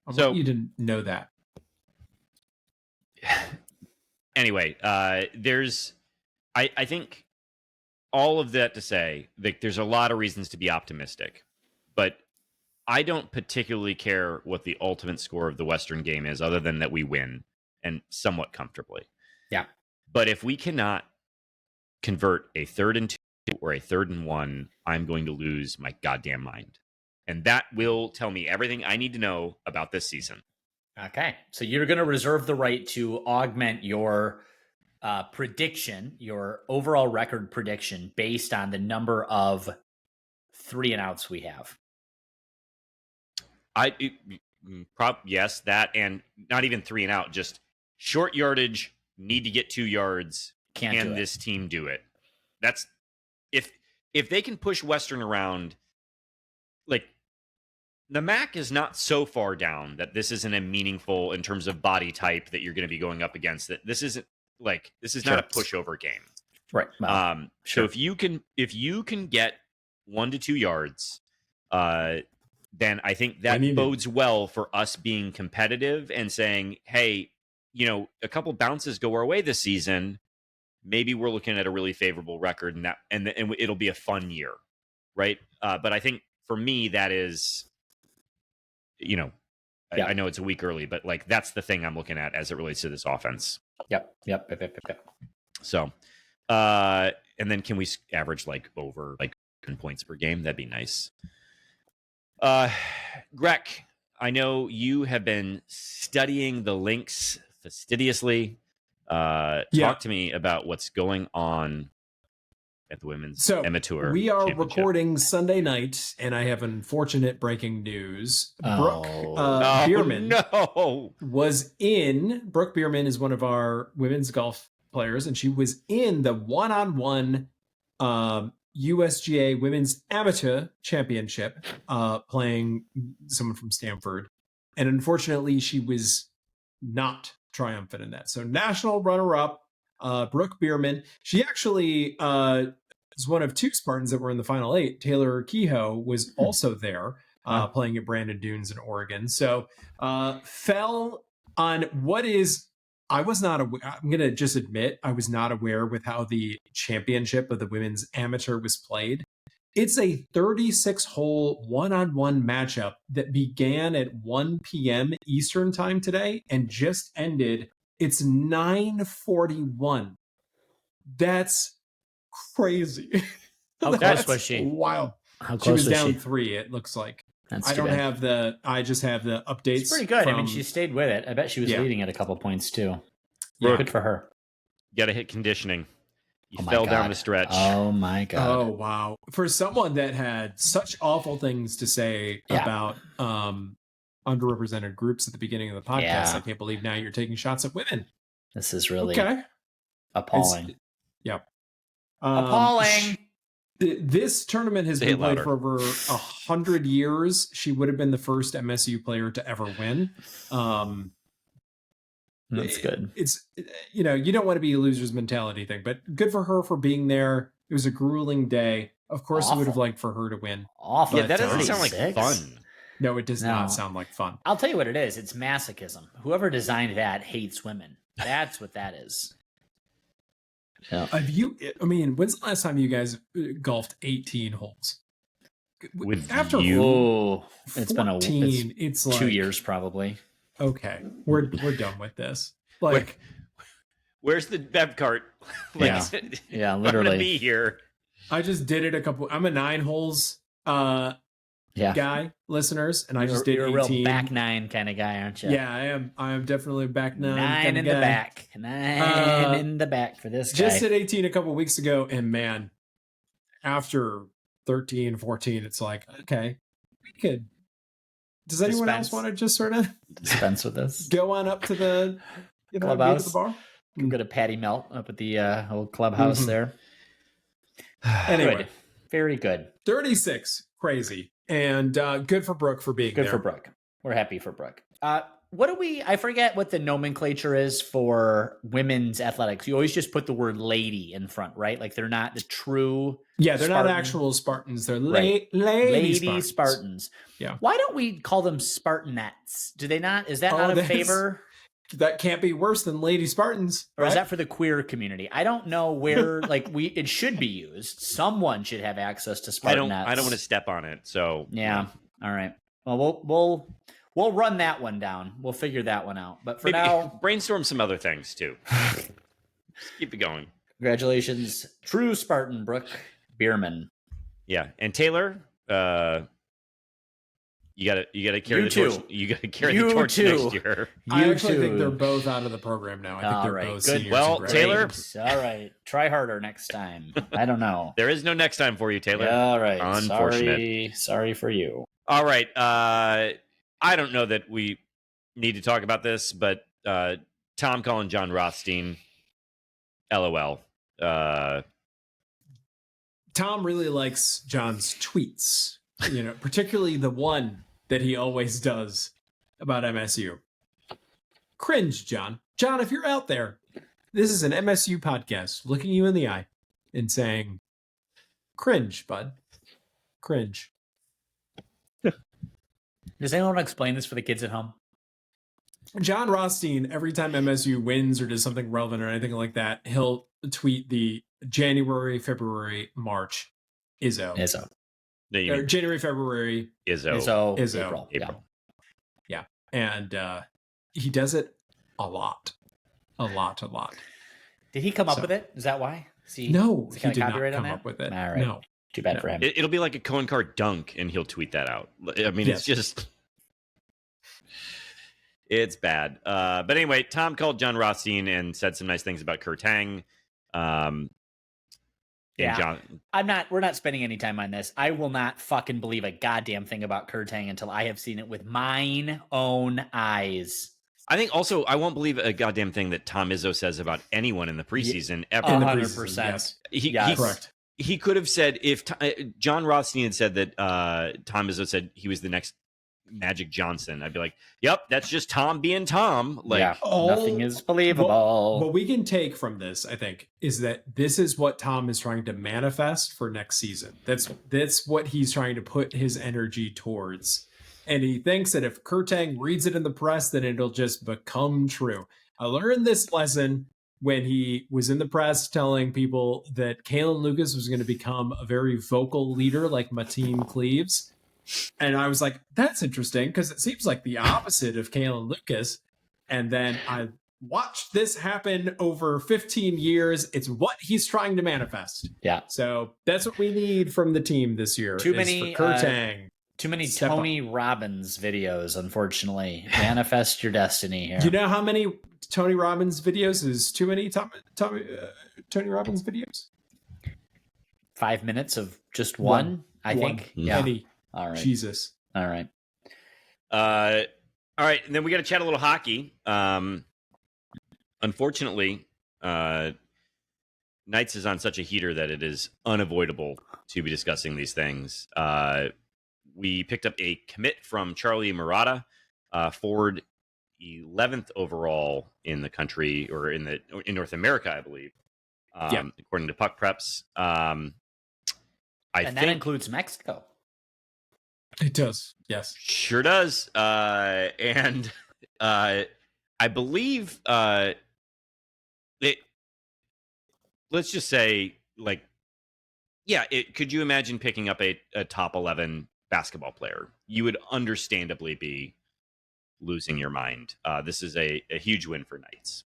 S3: I want you to know that.
S1: Anyway, I think all of that to say that there's a lot of reasons to be optimistic, but I don't particularly care what the ultimate score of the Western game is, other than that we win, and somewhat comfortably.
S2: Yeah.
S1: But if we cannot convert a 3rd and 2 or a 3rd and 1, I'm going to lose my goddamn mind. And that will tell me everything I need to know about this season.
S2: Okay. So you're going to reserve the right to augment your prediction, your overall record prediction, based on the number of 3 and outs we have.
S1: Yes, that, and not even 3 and out, just short yardage, need to get 2 yards. Can this team do it? That's if they can push Western around, like, the MAC is not so far down that this isn't a meaningful in terms of body type that you're going to be going up against. That this is not a pushover game,
S2: right?
S1: So if you can get 1 to 2 yards, then I think that bodes well for us being competitive and saying, hey, a couple bounces go our way this season. Maybe we're looking at a really favorable record, and it'll be a fun year, right? But I think for me, that is, I know it's a week early, but like that's the thing I'm looking at as it relates to this offense.
S2: Yep.
S1: So, and then can we average like over 10 points per game? That'd be nice. Greg, I know you have been studying the links fastidiously. Talk to me about what's going on at the women's amateur.
S3: We are recording Sunday night, and I have unfortunate breaking news. Brooke Bierman was in. Brooke Bierman is one of our women's golf players, and she was in the one-on-one USGA Women's Amateur Championship, playing someone from Stanford. And unfortunately, she was not triumphant in that. So national runner-up, Brooke Bierman. She actually is one of 2 Spartans that were in the final 8. Taylor Kehoe was also there, playing at Brandon Dunes in Oregon. So fell on what is... I was not aware. I'm going to just admit I was not aware with how the championship of the women's amateur was played. It's a 36-hole one-on-one matchup that began at 1 p.m. Eastern time today and just ended. It's 9:41. That's crazy.
S2: How close was she?
S3: Wild.
S2: How close
S3: she was
S2: was
S3: down
S2: she?
S3: 3, it looks like.
S2: That's
S3: I don't have I just have the updates.
S2: It's pretty good. I mean, she stayed with it. I bet she was leading at a couple points too.
S1: Yeah.
S2: Good for her.
S1: Got to hit conditioning. You fell down the stretch.
S2: Oh my God.
S3: Oh wow. For someone that had such awful things to say about underrepresented groups at the beginning of the podcast, I can't believe now you're taking shots at women.
S2: This is really appalling.
S3: Appalling. This tournament has been played for over 100 years. She would have been the first MSU player to ever win.
S2: That's good.
S3: It's, you don't want to be a loser's mentality thing, but good for her for being there. It was a grueling day. Of course, I would have liked for her to win.
S2: Awful.
S1: Yeah, that doesn't sound like fun.
S3: No, it does not sound like fun.
S2: I'll tell you what it is. It's masochism. Whoever designed that hates women. That's what that is. Yeah.
S3: When's the last time you guys golfed 18 holes?
S1: After you?
S2: It's been
S3: it's like
S2: 2 years probably.
S3: Okay, we're done with this. Like,
S1: where's the bev cart?
S2: Yeah, literally.
S1: I'm gonna be here.
S3: I just did it I'm a 9 holes guy, listeners, and I just did 18.
S2: You're a real back 9 kind of guy, aren't you?
S3: Yeah, I am. I am definitely a back 9.
S2: 9 in the back. 9 in the back for this guy.
S3: Just did 18 a couple weeks ago, and man, after 13, 14, it's like, okay, we could. Does anyone else want to just sort of
S2: dispense with this?
S3: Go on up to the
S2: clubhouse.
S3: To the bar.
S2: Go to Patty Melt up at the old clubhouse there.
S3: Anyway,
S2: good. Very good.
S3: 36, crazy, and good for Brooke for being
S2: good
S3: there.
S2: For Brooke. We're happy for Brooke. I forget what the nomenclature is for women's athletics. You always just put the word lady in front, right? Like they're not the true.
S3: Yeah, they're not actual Spartans. They're lady Spartans. Yeah.
S2: Why don't we call them Spartanettes? Do they not? Is that not a favor?
S3: That can't be worse than lady Spartans.
S2: Or is that for the queer community? I don't know where it should be used. Someone should have access to Spartanettes.
S1: I don't want to step on it. So
S2: yeah. All right. Well, we'll run that one down. We'll figure that one out. But for now,
S1: brainstorm some other things too. Keep it going.
S2: Congratulations, true Spartan Brooke Bierman.
S1: Yeah, and Taylor, you gotta carry the torch. You gotta carry the torch next year.
S3: I actually think they're both out of the program now. I think they're both seniors.
S1: Well, Taylor,
S2: all right, try harder next time. I don't know.
S1: There is no next time for you, Taylor.
S2: All right,
S1: unfortunate.
S2: Sorry for you.
S1: All right, I don't know that we need to talk about this, but Tom calling John Rothstein, LOL.
S3: Tom really likes John's tweets, particularly the one that he always does about MSU. Cringe, John. John, if you're out there, this is an MSU podcast looking you in the eye and saying, cringe, bud. Cringe.
S2: Does anyone want to explain this for the kids at home?
S3: John Rothstein, every time MSU wins or does something relevant or anything like that, he'll tweet the January, February, March, Izzo. January, February,
S1: Izzo.
S2: April.
S3: Yeah. And he does it a lot.
S2: Did he come up with it? Is that why?
S3: No, he did not come up with it.
S2: All right.
S3: No.
S2: Too bad for him.
S1: It'll be like a Cohen card dunk, and he'll tweet that out. I mean, It's just... It's bad. But anyway, Tom called John Rothstein and said some nice things about Kurt Hang.
S2: We're not spending any time on this. I will not fucking believe a goddamn thing about Kurt Hang until I have seen it with mine own eyes.
S1: I think also I won't believe a goddamn thing that Tom Izzo says about anyone in the preseason ever.
S2: 100%.
S3: Correct.
S1: He could have said, if John Rothstein had said that Tom Izzo said he was the next Magic Johnson, I'd be like, yep, that's just Tom being Tom.
S2: Nothing is believable.
S3: What we can take from this, I think, is that this is what Tom is trying to manifest for next season. That's what he's trying to put his energy towards. And he thinks that if Kurtang reads it in the press, then it'll just become true. I learned this lesson when he was in the press telling people that Kalen Lucas was going to become a very vocal leader like Mateen Cleaves. And I was like, that's interesting because it seems like the opposite of Kalen Lucas. And then I watched this happen over 15 years. It's what he's trying to manifest.
S2: Yeah.
S3: So that's what we need from the team this year.
S2: Too many
S3: for Kurtang.
S2: Too many Tony Robbins videos, unfortunately. Manifest your destiny here.
S3: Do you know how many Tony Robbins videos is too many Tony Robbins videos?
S2: 5 minutes of just one, I think.
S3: Yeah.
S2: All right.
S3: Jesus.
S2: All right.
S1: All right. And then we got to chat a little hockey. Unfortunately, Knights is on such a heater that it is unavoidable to be discussing these things. We picked up a commit from Charlie Murata, forward 11th overall in the country, or in North America, I believe. According to Puck Preps.
S2: That includes Mexico.
S3: It does, yes.
S1: Sure does. And I believe let's just say, like, could you imagine picking up a top 11 basketball player? You would understandably be losing your mind. This is a huge win for Knights.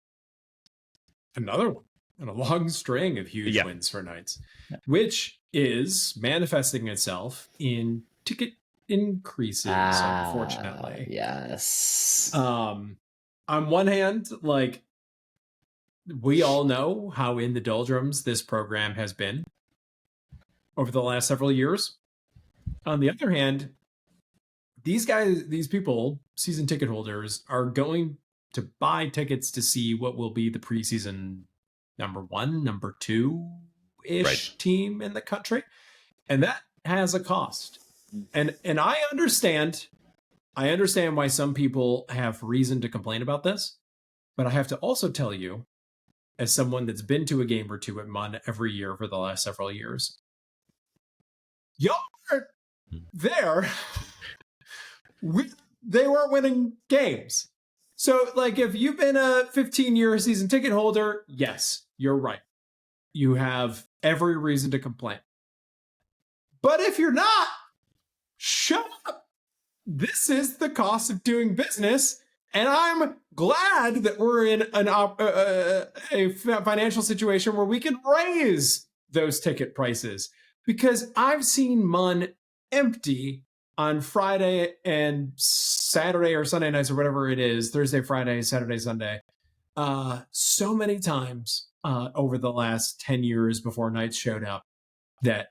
S3: Another one. And a long string of huge wins for Knights, which is manifesting itself in ticket increases, unfortunately.
S2: Yes.
S3: On one hand, like, we all know how in the doldrums this program has been over the last several years. On the other hand, these people, season ticket holders, are going to buy tickets to see what will be the preseason number 1, number 2-ish team in the country. And that has a cost. And I understand why some people have reason to complain about this, but I have to also tell you, as someone that's been to a game or two at MUN every year for the last several years, y'all weren't there. They weren't winning games. So, like, if you've been a 15-year season ticket holder, yes, you're right. You have every reason to complain. But if you're not, shut up. This is the cost of doing business, and I'm glad that we're in a financial situation where we can raise those ticket prices, because I've seen MUN empty on Friday and Saturday or Sunday nights or whatever it is, Thursday, Friday, Saturday, Sunday, so many times over the last 10 years before Knights showed up, that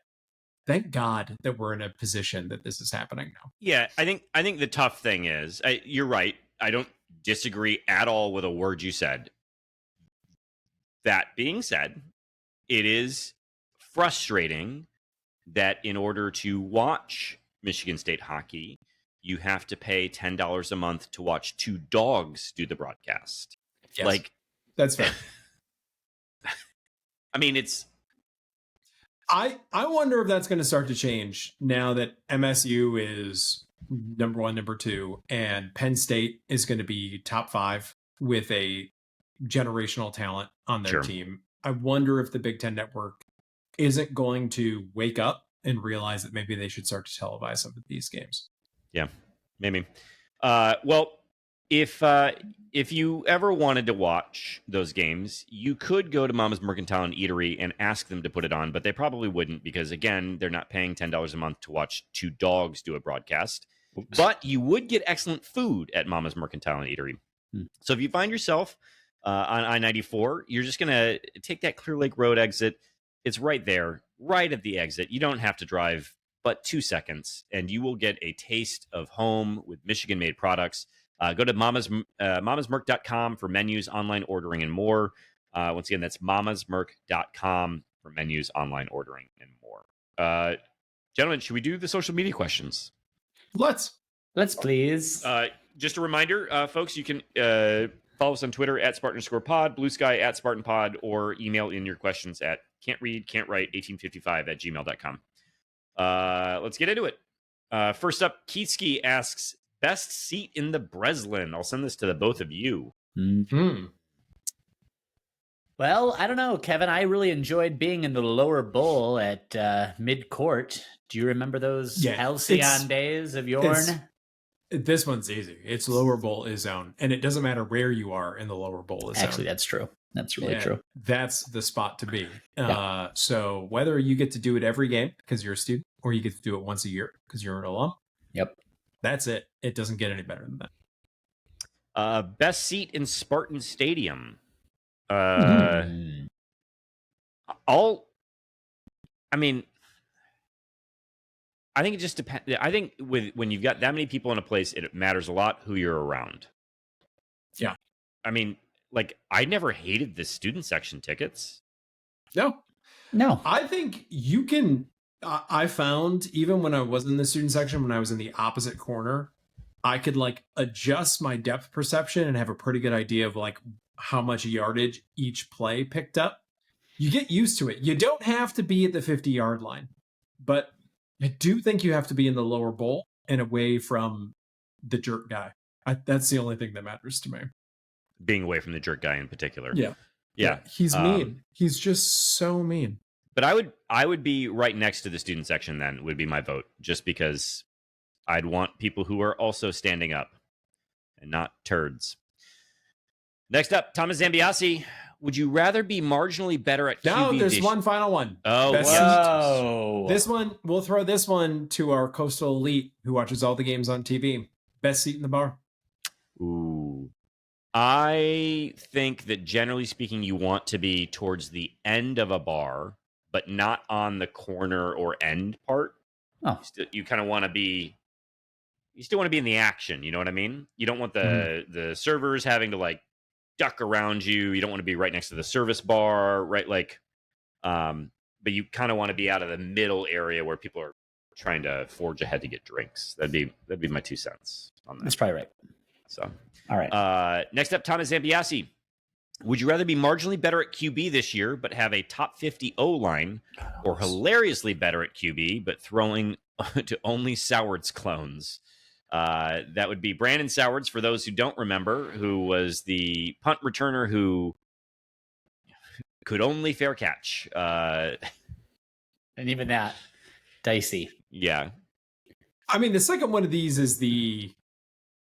S3: thank God that we're in a position that this is happening now.
S1: Yeah, I think the tough thing is, you're right. I don't disagree at all with a word you said. That being said, it is frustrating that in order to watch Michigan State hockey, you have to pay $10 a month to watch 2 dogs do the broadcast.
S3: Yes,
S1: like,
S3: that's fair.
S1: I mean, it's...
S3: I wonder if that's going to start to change now that MSU is number 1, number 2, and Penn State is going to be top 5 with a generational talent on their team. I wonder if the Big Ten Network isn't going to wake up and realize that maybe they should start to televise some of these games.
S1: Yeah, maybe. Well, if you ever wanted to watch those games, you could go to Mama's Mercantile and Eatery and ask them to put it on, but they probably wouldn't, because, again, they're not paying $10 a month to watch 2 dogs do a broadcast. Oops. But you would get excellent food at Mama's Mercantile and Eatery. So if you find yourself on I-94, you're just going to take that Clear Lake Road exit. It's right there, right at the exit. You don't have to drive but 2 seconds, and you will get a taste of home with Michigan-made products. Go to mamasmerc.com for menus, online ordering, and more. Once again, that's mamasmerc.com for menus, online ordering, and more. Gentlemen, should we do the social media questions?
S3: Let's
S2: please.
S1: Just a reminder, folks, you can follow us on Twitter at Spartan_pod, Blue Sky at SpartanPod, or email in your questions at can'tread.can'twrite1855@gmail.com. Let's get into it. First up, Keitsky asks, best seat in the Breslin. I'll send this to the both of you.
S2: Mm-hmm. Well, I don't know, Kevin. I really enjoyed being in the lower bowl at mid-court. Do you remember those halcyon days of Yorn?
S3: This one's easy. It's lower bowl is zone, and it doesn't matter where you are in the lower bowl is zone.
S2: Actually, that's true. That's really true.
S3: That's the spot to be. So whether you get to do it every game because you're a student, or you get to do it once a year because you're an alum,
S2: Yep.
S3: That's it. It doesn't get any better than that.
S1: Best seat in Spartan Stadium. I think it just depends. I think when you've got that many people in a place, it matters a lot who you're around.
S3: Yeah.
S1: I mean, like, I never hated the student section tickets.
S3: No.
S2: No.
S3: I think you can. I found even when I was in the student section, when I was in the opposite corner, I could like adjust my depth perception and have a pretty good idea of like how much yardage each play picked up. You get used to it. You don't have to be at the 50-yard line, but I do think you have to be in the lower bowl and away from the jerk guy. That's the only thing that matters to me.
S1: Being away from the jerk guy in particular.
S3: Yeah. He's mean. He's just so mean.
S1: But I would be right next to the student section then, would be my vote, just because I'd want people who are also standing up and not turds. Next up, Thomas Zambiasi. Would you rather be marginally better at QB?
S3: No, there's one final one.
S1: Oh,
S2: whoa.
S3: This one, we'll throw this one to our coastal elite who watches all the games on TV. Best seat in the bar.
S1: Ooh. I think that generally speaking, you want to be towards the end of a bar, but not on the corner or end part.
S2: Oh.
S1: You kind of want to be... You still want to be in the action, you know what I mean? You don't want the servers having to like duck around you. You don't want to be right next to the service bar, right? Like, but you kind of want to be out of the middle area where people are trying to forge ahead to get drinks. That'd be my 2 cents on that.
S2: That's probably right.
S1: So,
S2: all right.
S1: Next up, Thomas Zambiasi. Would you rather be marginally better at QB this year, but have a top 50 O-line, or hilariously better at QB, but throwing to only Sowards clones? That would be Brandon Sowards, for those who don't remember, who was the punt returner who could only fair catch.
S2: And even that, dicey.
S1: Yeah.
S3: I mean, the second one of these is the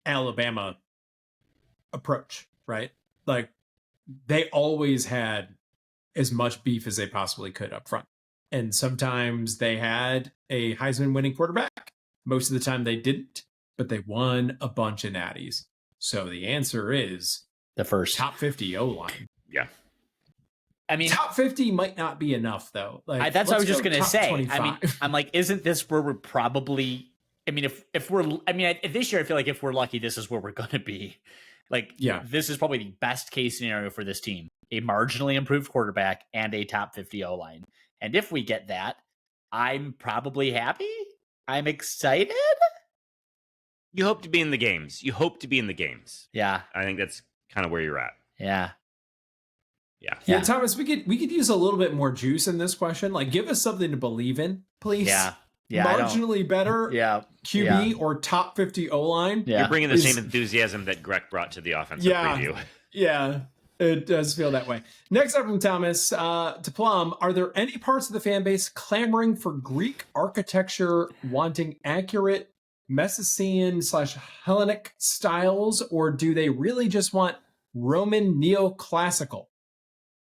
S3: Alabama approach, right? Like, they always had as much beef as they possibly could up front. And sometimes they had a Heisman winning quarterback. Most of the time they didn't, but they won a bunch of natties. So the answer is
S2: the first
S3: top 50 O-line.
S1: Yeah.
S2: I mean,
S3: top 50 might not be enough though. Like,
S2: that's what I was just going to say.
S3: 25.
S2: I mean, I'm like, isn't this where we're probably, I mean, if we're, I mean, this year, I feel like if we're lucky, this is where we're going to be. Like,
S3: yeah,
S2: this is probably the best case scenario for this team: a marginally improved quarterback and a top 50 O-line. And if we get that, I'm probably happy. I'm excited.
S1: You hope to be in the games.
S2: Yeah.
S1: I think that's kind of where you're at.
S2: Yeah.
S3: Yeah, Thomas, we could use a little bit more juice in this question. Like, give us something to believe in, please.
S2: Yeah.
S3: Marginally better QB or top 50 O-line.
S2: Yeah.
S1: You're bringing the same enthusiasm that Greg brought to the offensive preview.
S3: Yeah, it does feel that way. Next up from Thomas to Plum, are there any parts of the fan base clamoring for Greek architecture, wanting accurate Messenian/Hellenic styles, or do they really just want Roman neoclassical?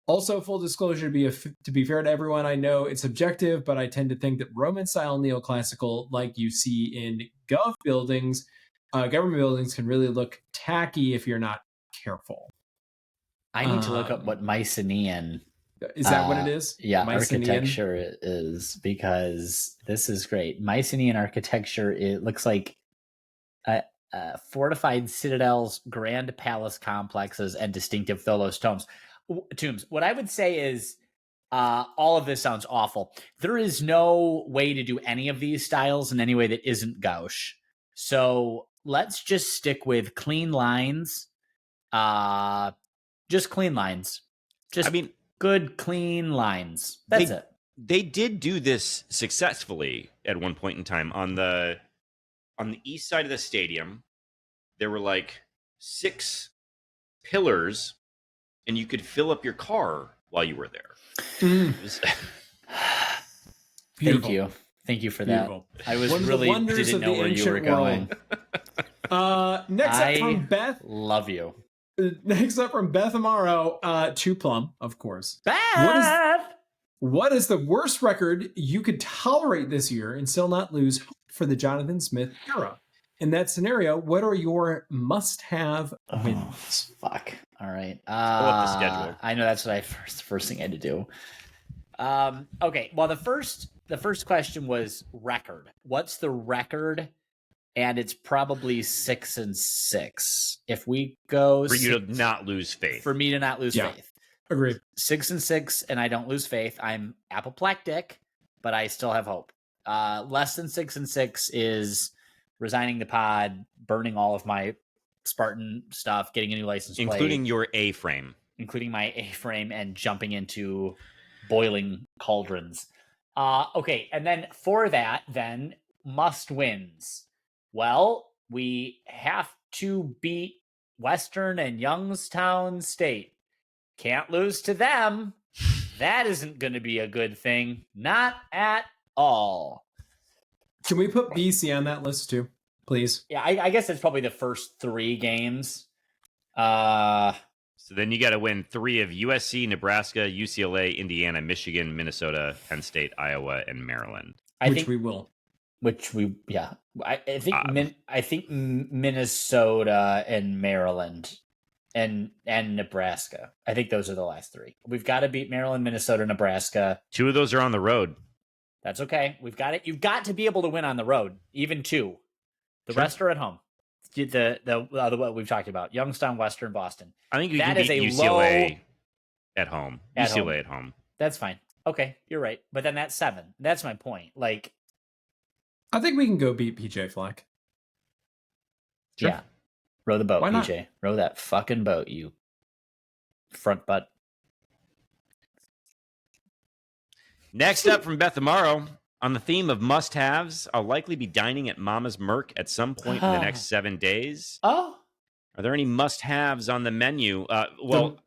S3: Also, full disclosure, to be fair to everyone, I know it's subjective, but I tend to think that Roman-style neoclassical, like you see in government buildings, can really look tacky if you're not careful.
S2: I need to look up what Mycenaean
S3: is. That what it is?
S2: Yeah,
S3: Mycenaean
S2: architecture is, because this is great. Mycenaean architecture, it looks like fortified citadels, grand palace complexes, and distinctive Tholos tombs. What I would say is all of this sounds awful. There is no way to do any of these styles in any way that isn't gauche. So let's just stick with clean lines. Just clean lines. Good, clean lines. That's it.
S1: They did do this successfully at one point in time. On the east side of the stadium, there were like 6 pillars, and you could fill up your car while you were there.
S2: Thank you for
S3: Beautiful.
S2: that. I was really didn't know where you were going.
S3: Next up from Beth.
S2: Love you.
S3: Next up from Beth Amaro to Plum, of course.
S2: Beth!
S3: What is the worst record you could tolerate this year and still not lose hope for the Jonathan Smith era? in that scenario, what are your must-have wins?
S2: Fuck. All right.
S1: Pull up the schedule.
S2: I know that's what first thing I had to do. Okay. Well, the first question was record. What's the record? And it's probably 6-6. If we go
S1: For you to not lose faith.
S2: For me to not lose faith.
S3: Agreed.
S2: 6-6, and I don't lose faith. I'm apoplectic, but I still have hope. Less than 6-6 is resigning the pod, burning all of my Spartan stuff, getting a new license plate,
S1: including your A-frame,
S2: including my A-frame, and jumping into boiling cauldrons. Okay, and then for that, then must wins. Well, we have to beat Western and Youngstown State. Can't lose to them. That isn't going to be a good thing. Not at all.
S3: Can we put BC on that list too, please?
S2: Yeah, I guess it's probably the first 3 games.
S1: So then you got to win 3 of USC, Nebraska, UCLA, Indiana, Michigan, Minnesota, Penn State, Iowa, and Maryland.
S3: Which we will.
S2: I think Minnesota and Maryland and Nebraska. I think those are the last 3. We've got to beat Maryland, Minnesota, Nebraska.
S1: 2 of those are on the road.
S2: That's okay. We've got it. You've got to be able to win on the road, even 2. The
S1: Sure.
S2: rest are at home. The what we've talked about: Youngstown, Western, Boston.
S1: I think you
S2: That
S1: can
S2: is
S1: beat
S2: a
S1: UCLA at home.
S2: At
S1: UCLA
S2: home.
S1: at home.
S2: That's fine. Okay, you're right. But then that's 7. That's my point. Like,
S3: I think we can go beat PJ Fleck.
S1: Sure.
S2: yeah, row the boat,
S3: Why not?
S2: PJ. Row that fucking boat, you front butt.
S1: Next up from Beth Amaro, on the theme of must-haves, I'll likely be dining at Mama's Merc at some point in the next 7 days.
S2: Oh,
S1: Are there any must-haves on the menu? I
S3: The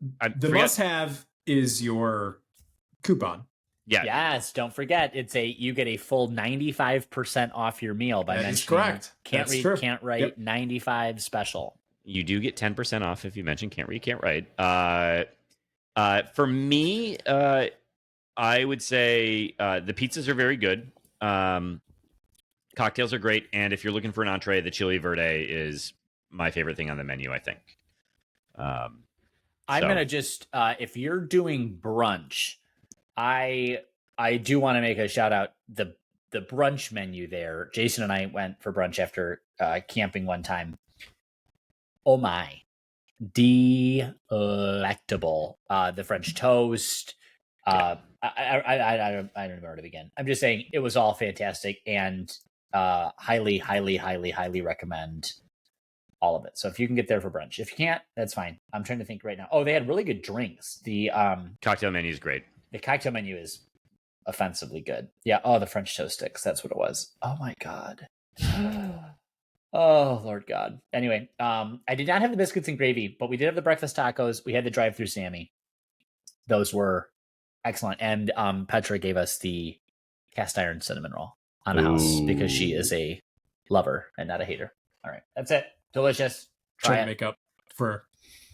S1: forgot-
S3: must-have is your coupon.
S1: Yeah,
S2: yes. Don't forget, you get a full 95% off your meal by
S3: That
S2: mentioning
S3: is correct.
S2: Can't
S3: That's
S2: read,
S3: true.
S2: can't write.
S3: Yep.
S2: 95 special.
S1: you do get 10% off if you mention can't read, can't write. For me, I would say the pizzas are very good. Cocktails are great, and if you're looking for an entree, the chili verde is my favorite thing on the menu, I think.
S2: I'm gonna just if you're doing brunch, I do want to make a shout out the brunch menu there. Jason and I went for brunch after camping one time. Oh my, delectable! The French toast. I don't remember where to begin. I'm just saying it was all fantastic and highly recommend all of it. So if you can get there for brunch, if you can't, that's fine. I'm trying to think right now. Oh, they had really good drinks. The
S1: cocktail menu is great.
S2: The cocktail menu is offensively good. Yeah. Oh, the French toast sticks. That's what it was. Oh my God. Oh Lord God. Anyway, I did not have the biscuits and gravy, but we did have the breakfast tacos. We had the drive-through Sammy. Those were excellent. And Petra gave us the cast iron cinnamon roll on the house because she is a lover and not a hater. All right. That's it. Delicious. Try
S3: Trying
S2: it.
S3: to make up for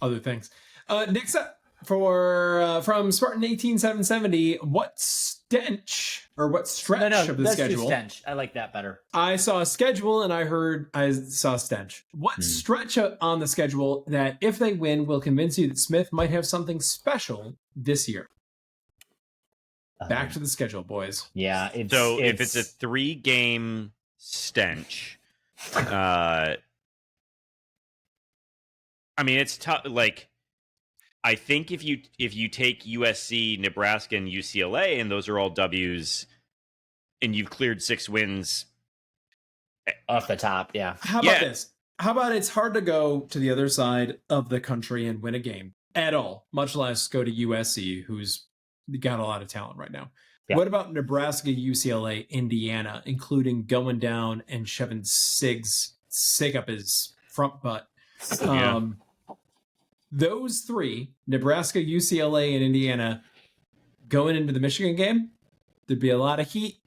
S3: other things. Next up from Spartan 18770, what stench or what stretch of the
S2: let's
S3: schedule?
S2: do stench. I like that better.
S3: I saw a schedule and I saw stench. What stretch on the schedule that if they win will convince you that Smith might have something special this year? Back to the schedule, boys.
S2: Yeah.
S1: If it's a 3-game stench, I mean, it's tough. Like, I think if you take USC, Nebraska, and UCLA, and those are all W's, and you've cleared 6 wins
S2: off the top, yeah.
S3: How about this? How about it's hard to go to the other side of the country and win a game at all, much less go to USC, who's got a lot of talent right now. Yeah. What about Nebraska, UCLA, Indiana, including going down and shoving Sig up his front butt? Those 3, Nebraska, UCLA, and Indiana, going into the Michigan game, there'd be a lot of heat.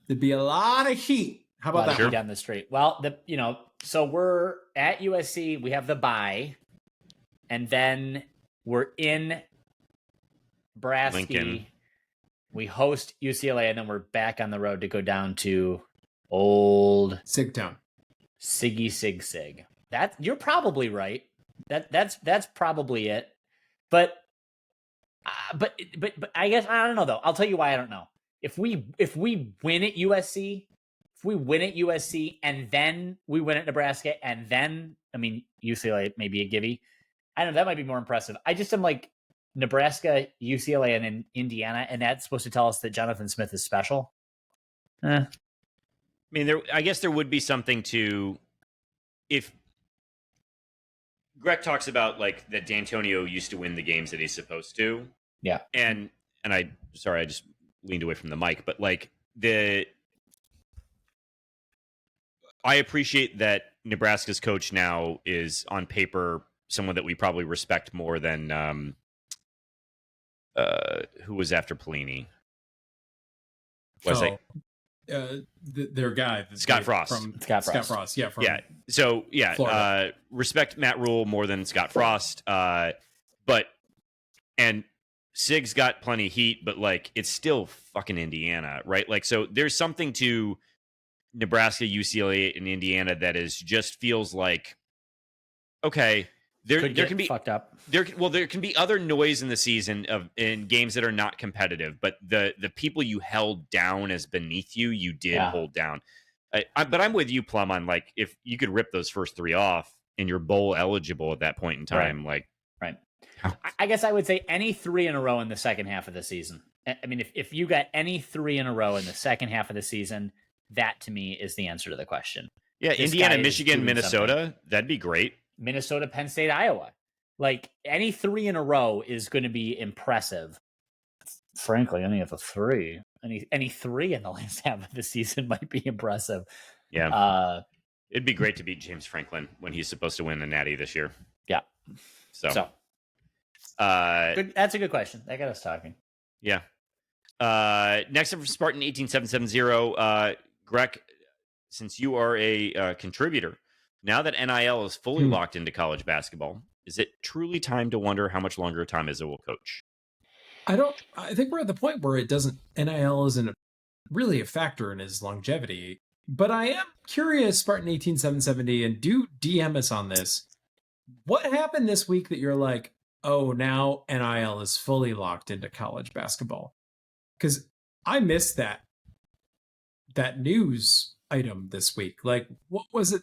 S3: How about that?
S2: Down the street. Well, so we're at USC. We have the bye, and then we're in Nebraska.
S1: Lincoln.
S2: We host UCLA, and then we're back on the road to go down to old
S3: Sigtown.
S2: Siggy Sig Sig. That you're probably right. That's probably it. But I guess I don't know though. I'll tell you why I don't know. If we win at USC, and then we win at Nebraska, and then UCLA may be a givey. I don't know, that might be more impressive. I just am like Nebraska, UCLA, and then Indiana, and that's supposed to tell us that Jonathan Smith is special.
S1: I guess there would be something to if Greg talks about like that D'Antonio used to win the games that he's supposed to.
S2: Yeah.
S1: And I just leaned away from the mic, but like I appreciate that Nebraska's coach now is on paper someone that we probably respect more than who was after Pelini.
S3: Their guy,
S1: Scott Frost.
S3: Scott Frost. Yeah.
S1: Respect Matt Rule more than Scott Frost. And Sig's got plenty of heat, but like it's still fucking Indiana, right? Like, so there's something to Nebraska, UCLA, and Indiana that is just feels like okay. There can be
S2: fucked up.
S1: There can be other noise in the season in games that are not competitive, but the people you held down as beneath you did hold down. But I'm with you, Plum, on like if you could rip those first 3 off and you're bowl eligible at that point in time,
S2: right. I guess I would say any 3 in a row in the second half of the season. I mean, if you got any 3 in a row in the second half of the season, that to me is the answer to the question.
S1: Yeah,
S2: This
S1: Indiana,
S2: guy is
S1: Michigan,
S2: doing
S1: Minnesota,
S2: something.
S1: that'd be great.
S2: Minnesota, Penn State, Iowa. Like any 3 in a row is going to be impressive. Frankly, any of the 3, any 3 in the last half of the season might be impressive.
S1: Yeah, it'd be great to beat James Franklin when he's supposed to win the Natty this year.
S2: Yeah.
S1: So
S2: good, that's a good question. That got us talking.
S1: Yeah. Next up from Spartan 18770, Greg, since you are a contributor, now that NIL is fully locked into college basketball, is it truly time to wonder how much longer Tom Izzo will coach?
S3: I think we're at the point where NIL isn't really a factor in his longevity, but I am curious, Spartan 18770, and do DM us on this. What happened this week that you're like, oh, now NIL is fully locked into college basketball? Because I missed that news item this week. Like, what was it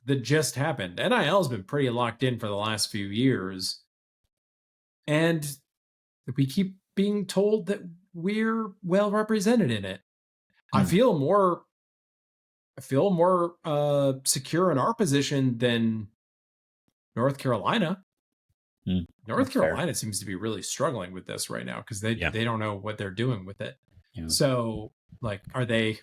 S3: that just happened? NIL has been pretty locked in for the last few years, and we keep being told that we're well represented in it. I feel more secure in our position than North Carolina. North Carolina seems to be really struggling with this right now because they don't know what they're doing with it. Yeah. So, like, are they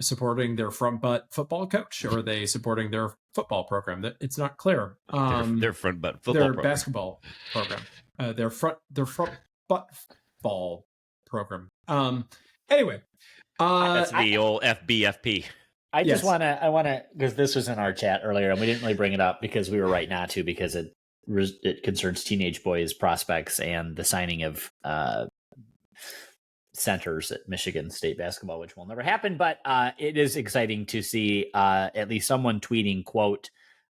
S3: supporting their front butt football coach, or are they supporting their football program? That it's not clear.
S1: Their front butt football
S3: their
S1: program.
S3: Basketball program. Their front butt ball program. Anyway,
S1: that's the old FBFP.
S2: I just want to, because this was in our chat earlier, and we didn't really bring it up because we were right not to, because it concerns teenage boys prospects and the signing of centers at Michigan State basketball, which will never happen. But it is exciting to see at least someone tweeting, quote,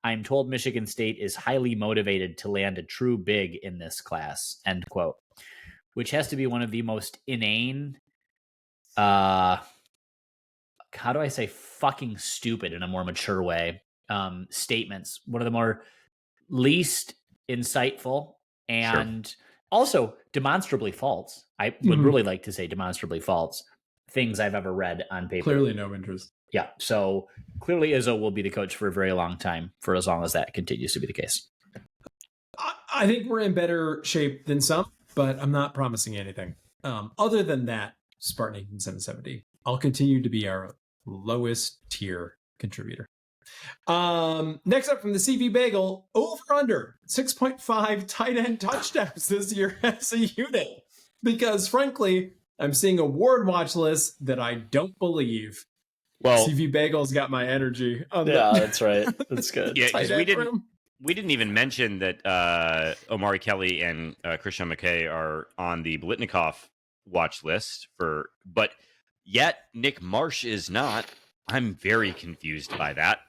S2: "I'm told Michigan State is highly motivated to land a true big in this class," end quote, which has to be one of the most inane, how do I say fucking stupid in a more mature way, statements. One of the more least insightful and also demonstrably false. I would really like to say demonstrably false things I've ever read on paper.
S3: Clearly no interest.
S2: Yeah. So clearly Izzo will be the coach for a very long time, for as long as that continues to be the case.
S3: I think we're in better shape than some, but I'm not promising anything. Other than that, Spartan 18770, I'll continue to be our lowest tier contributor. Next up from the CV Bagel, over under 6.5 tight end touchdowns this year as a unit. Because frankly, I'm seeing a ward watch list that I don't believe. Well, CV Bagel's got my energy.
S2: That's right. That's good.
S1: Yeah, because we didn't even mention that Omari Kelly and Christian McKay are on the Blitnikoff watch list but yet Nick Marsh is not. I'm very confused by that.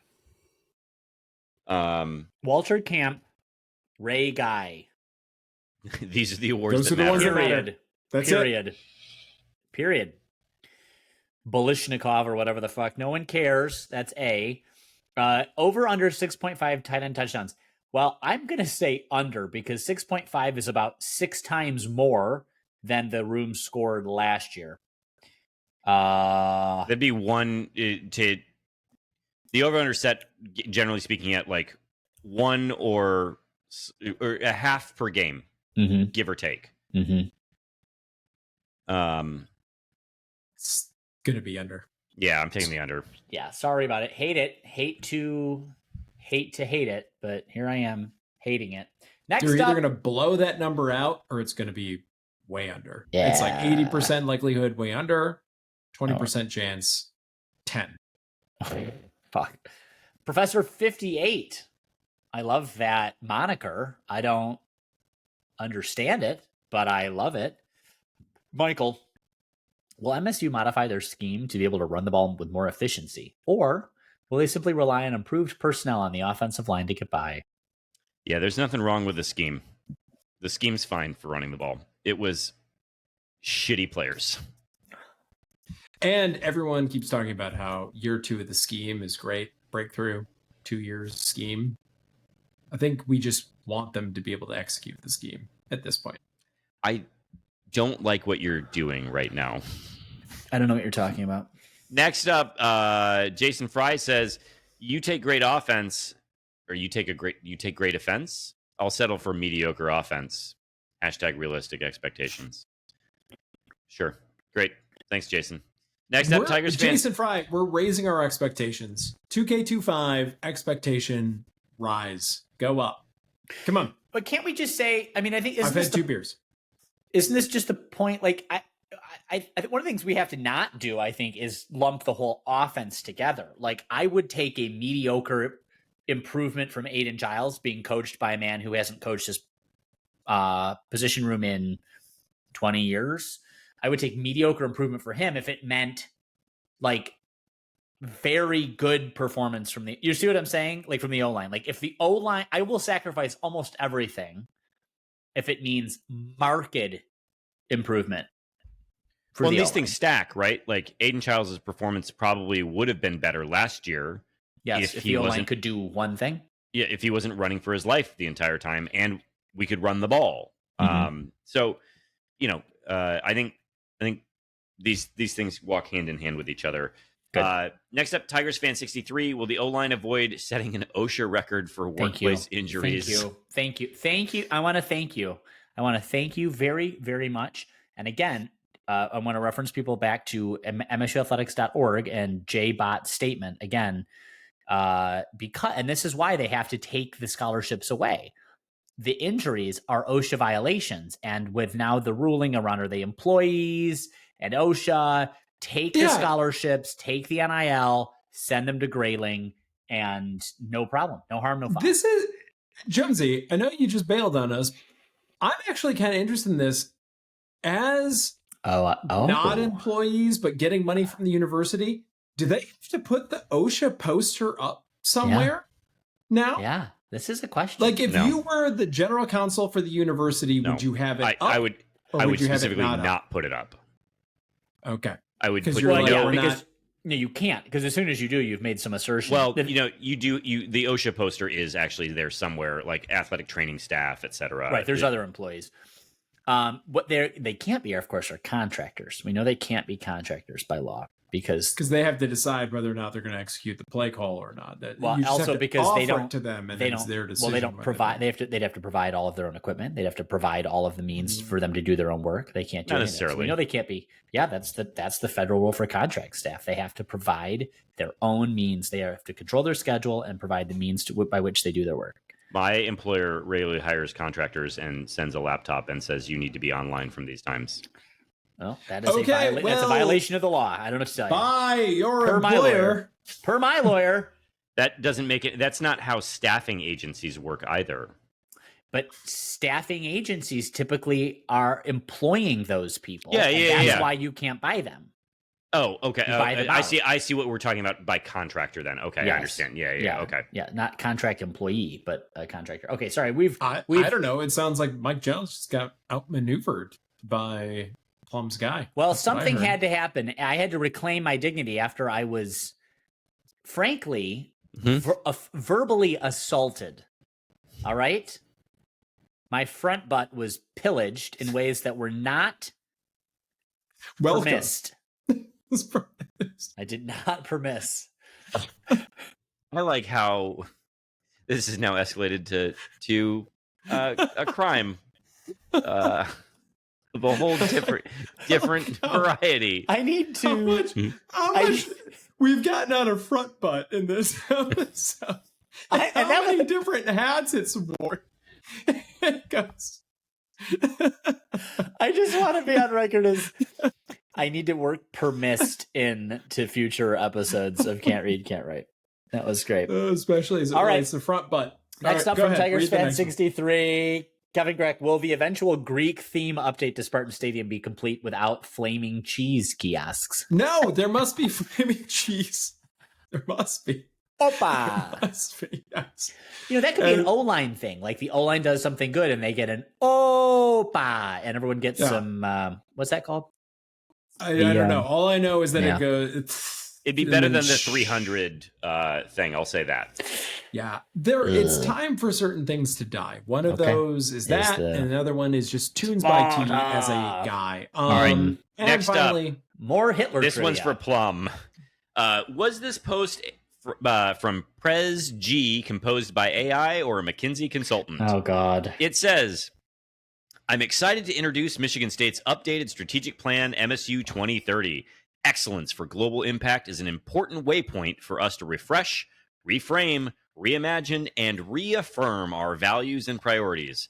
S2: Walter Camp, Ray Guy.
S1: These are the awards
S3: Those
S1: that
S3: are the
S1: matter.
S3: ones that matter. That's it.
S2: Period. Bolishnikov or whatever the fuck. No one cares. That's A. Over under 6.5 tight end touchdowns. Well, I'm going to say under because 6.5 is about 6 times more than the room scored last year.
S1: That'd be one to the over under set, generally speaking, at like 1 or a half per game, give or take.
S2: Mm-hmm.
S3: It's gonna be under.
S1: Yeah, I'm taking the under.
S2: Yeah, sorry about it. Hate to hate it, but here I am hating it. Next
S3: You're either
S2: up,
S3: gonna blow that number out or it's gonna be way under.
S2: Yeah.
S3: It's like 80% likelihood way under, 20% chance 10.
S2: Fuck. Professor 58. I love that moniker. I don't understand it, but I love it. Michael, will MSU modify their scheme to be able to run the ball with more efficiency? Or will they simply rely on improved personnel on the offensive line to get by?
S1: Yeah, there's nothing wrong with the scheme. The scheme's fine for running the ball. It was shitty players.
S3: And everyone keeps talking about how year 2 of the scheme is great. Breakthrough, 2 years scheme. I think we just want them to be able to execute the scheme at this point.
S1: I don't like what you're doing right now.
S2: I don't know what you're talking about.
S1: Next up, Jason Fry says, "You take great offense, or you take great offense. I'll settle for mediocre offense. #realistic expectations." Sure, great. Thanks, Jason. Next up, Tigers fans.
S3: Jason Fry, we're raising our expectations. 2K25 expectation rise. Go up. Come on.
S2: But can't we just say? I mean, I think
S3: I've had 2 beers.
S2: Isn't this just the point? Like, I think one of the things we have to not do, I think, is lump the whole offense together. Like, I would take a mediocre improvement from Aiden Giles being coached by a man who hasn't coached his position room in 20 years. I would take mediocre improvement for him if it meant like very good performance from you see what I'm saying? Like from the O-line. Like if the O-line, I will sacrifice almost everything if it means marked improvement.
S1: Well, these things stack, right? Like Aiden Giles' performance probably would have been better last year.
S2: Yes, if the O-line could do one thing. Yeah,
S1: if he wasn't running for his life the entire time and we could run the ball. So, I think these things walk hand in hand with each other. Next up, Tigers fan 63. Will the O-line avoid setting an OSHA record for workplace injuries?
S2: Thank you. I want to thank you very, very much. And again, I want to reference people back to msuathletics.org and JBot's statement again, because, and this is why they have to take the scholarships away. The injuries are OSHA violations. And with now the ruling around, are they employees and OSHA, take the scholarships, take the NIL, send them to Grayling, and no problem. No harm, no foul.
S3: This is, Jonesy, I know you just bailed on us. I'm actually kind of interested in this as not employees, but getting money from the university. Do they have to put the OSHA poster up somewhere now?
S2: Yeah, this is a question.
S3: Like if you were the general counsel for the university, would you have it up?
S1: I would specifically not put it up.
S3: Okay.
S1: I would put
S2: because no, you can't, because as soon as you do, you've made some assertion.
S1: Well, the OSHA poster is actually there somewhere, like athletic training staff, etc.
S2: Right. There's other employees. What they can't be, of course, are contractors. We know they can't be contractors by law because
S3: they have to decide whether or not they're going to execute the play call or not.
S2: Well, also because they don't
S3: to them, and
S2: they don't.
S3: It's their decision.
S2: Well, they don't provide. They'd have to provide all of their own equipment. They'd have to provide all of the means for them to do their own work. They can't do
S1: not
S2: anything.
S1: necessarily.
S2: So we know they can't be. Yeah, that's the federal rule for contract staff. They have to provide their own means. They have to control their schedule and provide the means by which they do their work.
S1: My employer regularly hires contractors and sends a laptop and says you need to be online from these times.
S2: Well, that is that's a violation of the law. I don't know what to tell you.
S3: By your employer.
S2: Per my lawyer.
S1: That doesn't make it. That's not how staffing agencies work either.
S2: But staffing agencies typically are employing those people.
S1: Yeah.
S2: That's why you can't buy them.
S1: Oh, okay.
S2: You buy them
S1: I
S2: out.
S1: see. I see what we're talking about by contractor. Then, okay,
S2: Yes.
S1: I understand. Yeah. Okay.
S2: Yeah, not contract employee, but a contractor. Okay, sorry.
S3: I don't know. It sounds like Mike Jones just got outmaneuvered by Plum's guy.
S2: Well,
S3: That's what I
S2: something
S3: heard.
S2: had to happen. I had to reclaim my dignity after I was, frankly, verbally assaulted. All right? My front butt was pillaged in ways that were not permissed. I did not permiss.
S1: I like how this is now escalated to a crime of a whole different variety.
S2: I need to.
S3: How much we've gotten on a front butt in this episode. How many different hats it's worn. It goes.
S2: I just want to be on record as I need to work permissed into future episodes of Can't Read, Can't Write. That was great.
S3: Especially as it relates to front butt.
S2: Next up from Tigers Fan 63, Kevin Greck, will the eventual Greek theme update to Spartan Stadium be complete without flaming cheese kiosks?
S3: No, there must be flaming cheese. There must be.
S2: Opa!
S3: Must be, yes.
S2: That could be an O-line thing. Like the O-line does something good and they get an Opa! And everyone gets some, what's that called?
S3: I don't know. All I know is that it goes...
S1: It'd be better than the 300 thing. I'll say that.
S3: Yeah. It's time for certain things to die. One of those is that, and another one is just Tunes by T as a guy.
S1: All right.
S3: And
S1: Next
S3: finally,
S1: up,
S2: more Hitler
S1: This
S2: trivia.
S1: one's for Plum. Was this post from Prez G composed by AI or a McKinsey consultant?
S2: Oh, God.
S1: It says, I'm excited to introduce Michigan State's updated strategic plan, MSU 2030. Excellence for global impact is an important waypoint for us to refresh, reframe, reimagine, and reaffirm our values and priorities.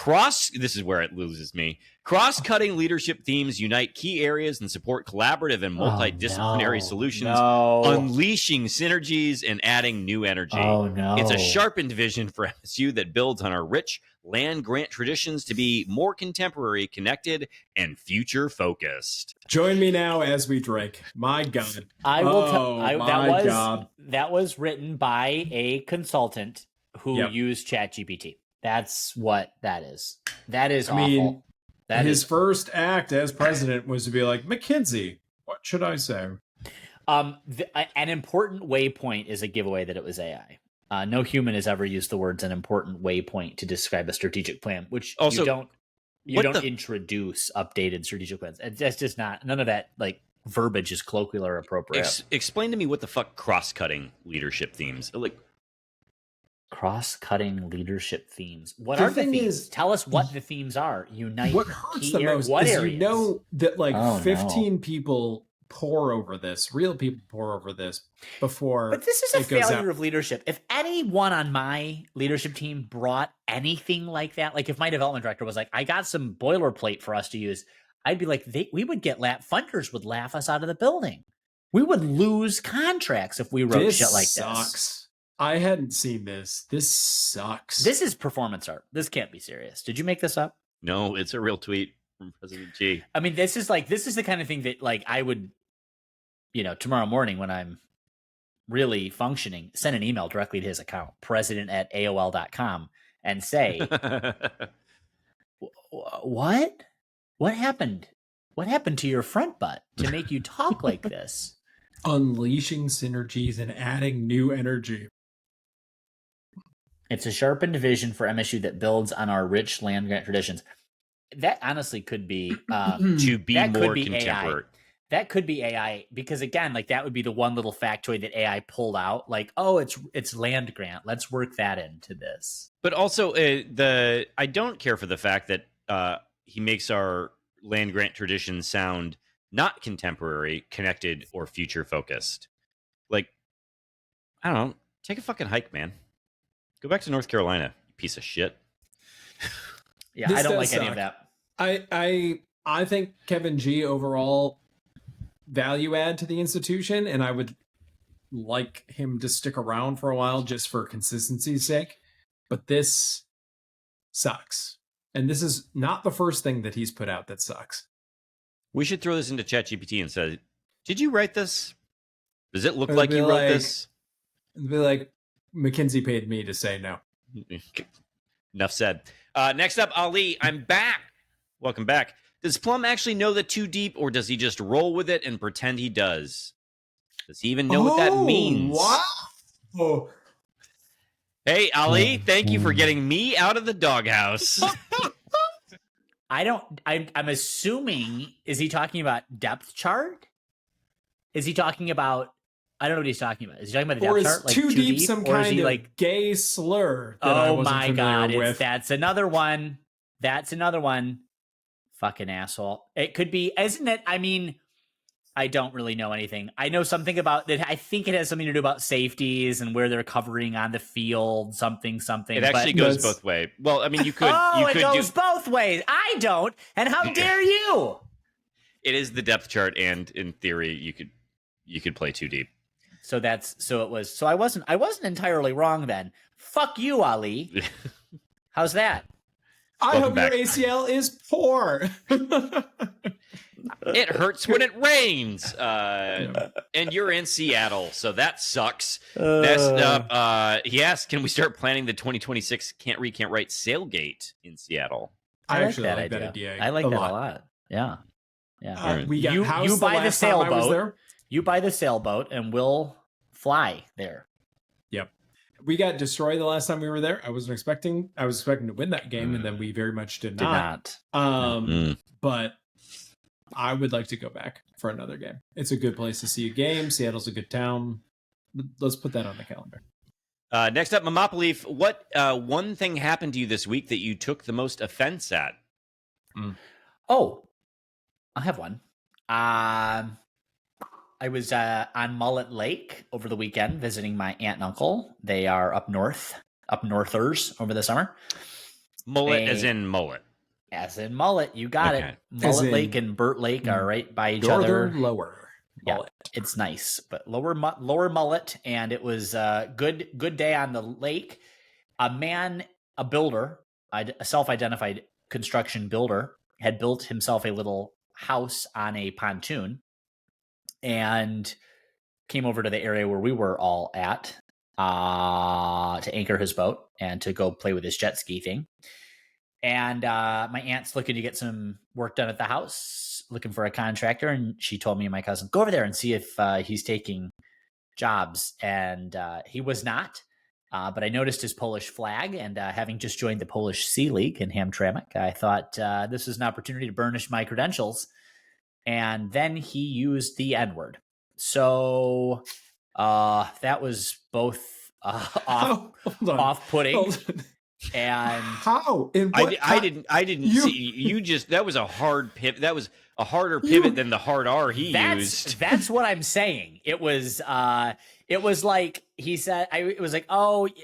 S1: This is where it loses me. Cross-cutting leadership themes unite key areas and support collaborative and multidisciplinary solutions, unleashing synergies and adding new energy.
S2: Oh, no.
S1: It's a sharpened vision for MSU that builds on our rich land grant traditions to be more contemporary, connected, and future-focused.
S3: join me now as we drink. My God.
S2: I will
S3: my God.
S2: That was written by a consultant who used ChatGPT. That's what that is. That is awful.
S3: His first act as president was to be like, McKinsey, what should I say?
S2: An important waypoint is a giveaway that it was AI. No human has ever used the words "an important waypoint" to describe a strategic plan, which also, you don't introduce updated strategic plans. That's just not, none of that like verbiage is colloquial or appropriate.
S1: Explain to me what the fuck cross-cutting leadership themes like.
S2: Cross-cutting leadership themes. What are the themes? Tell us what the themes are. Unite.
S3: What hurts the most is
S2: areas?
S3: That 15 people pour over this. Real people pour over this before.
S2: But this is a failure of leadership. If anyone on my leadership team brought anything like that, like if my development director was like, "I got some boilerplate for us to use," I'd be like, we would get funders would laugh us out of the building. We would lose contracts if we wrote shit like this.
S3: I hadn't seen this. This sucks.
S2: This is performance art. This can't be serious. Did you make this up?
S1: No, it's a real tweet from President G.
S2: I mean, this is the kind of thing that like I would, tomorrow morning when I'm really functioning, send an email directly to his account, president@aol.com, and say, what happened? What happened to your front butt to make you talk like this?
S3: Unleashing synergies and adding new energy.
S2: It's a sharpened vision for MSU that builds on our rich land grant traditions. That honestly could be
S1: to be more contemporary.
S2: AI. That could be AI because again, like that would be the one little factoid that AI pulled out. Like, oh, it's land grant. Let's work that into this.
S1: But also, I don't care for the fact that he makes our land grant traditions sound not contemporary, connected, or future focused. Like, I don't know. Take a fucking hike, man. Go back to North Carolina, you piece of shit.
S2: Yeah, I don't like any of that.
S3: I think Kevin G overall value add to the institution, and I would like him to stick around for a while just for consistency's sake. But this sucks. And this is not the first thing that he's put out that sucks.
S1: We should throw this into ChatGPT and say, Did you write this? Does it look like you wrote this?
S3: It'd be like, McKinsey paid me to say no.
S1: Enough said. Next up, Ali, I'm back. Welcome back. Does Plum actually know the too deep, or does he just roll with it and pretend he does? Does he even know what that means?
S3: Wow.
S1: Hey, Ali, thank you for getting me out of the doghouse.
S2: I'm assuming, is he talking about depth chart? Is he talking about, I don't know what he's talking about. Is he talking about the depth chart?
S3: Like too deep some kind of like gay slur that I wasn't familiar with?
S2: That's another one. Fucking asshole. It could be, isn't it? I mean, I don't really know anything. I know something about that. I think it has something to do about safeties and where they're covering on the field, something.
S1: It actually goes both ways. Well, I mean, you could.
S2: It goes both ways. I don't. And how dare you?
S1: It is the depth chart, and in theory, you could play too deep.
S2: So I wasn't entirely wrong then. Fuck you, Ali. How's that?
S3: I hope your ACL is poor.
S1: It hurts when it rains. And you're in Seattle, so that sucks. Next up, he asked, can we start planning the 2026 Can't Read, Can't Write Sailgate in Seattle?
S3: I actually like that idea.
S2: I like that a lot. Yeah. Yeah.
S3: We got
S2: you buy the sailboat. You buy the sailboat and we'll fly there.
S3: Yep. We got destroyed the last time we were there. I was expecting to win that game, and then we very much did not. But I would like to go back for another game. It's a good place to see a game. Seattle's a good town. Let's put that on the calendar.
S1: Next up, Mamapaleaf, what one thing happened to you this week that you took the most offense at?
S2: Oh, I have one. I was on Mullet Lake over the weekend visiting my aunt and uncle. They are up northers over the summer.
S1: Mullet as in mullet.
S2: As in mullet, you got it. Mullet Lake and Burt Lake are right by each other.
S3: Lower.
S2: Yeah, it's nice, but lower Mullet, and it was a good day on the lake. A builder, a self-identified construction builder, had built himself a little house on a pontoon and came over to the area where we were all at to anchor his boat and to go play with his jet ski thing. And my aunt's looking to get some work done at the house, looking for a contractor. And she told me and my cousin, go over there and see if he's taking jobs. And he was not. But I noticed his Polish flag. And having just joined the Polish Sea League in Hamtramck, I thought this is an opportunity to burnish my credentials. And then he used the N-word. So that was both off-putting. And
S3: how?
S1: I didn't see you. Just that was a hard pivot. That was a harder pivot than the hard R he used.
S2: That's what I'm saying. It was like he said. It was like,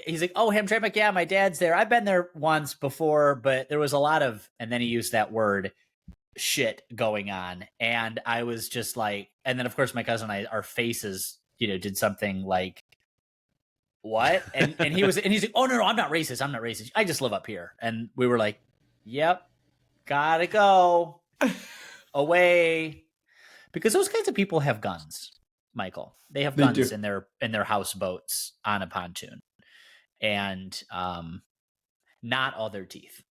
S2: he's like, Hamtramck. Yeah, my dad's there. I've been there once before, but there was a lot of, and then he used that word shit going on, and I was just like, and then of course my cousin and I, our faces, did something like. What? And he's like, oh no, I'm not racist. I just live up here. And we were like, yep, gotta go away. Because those kinds of people have guns, Michael. They have guns in their houseboats on a pontoon. And not all their teeth.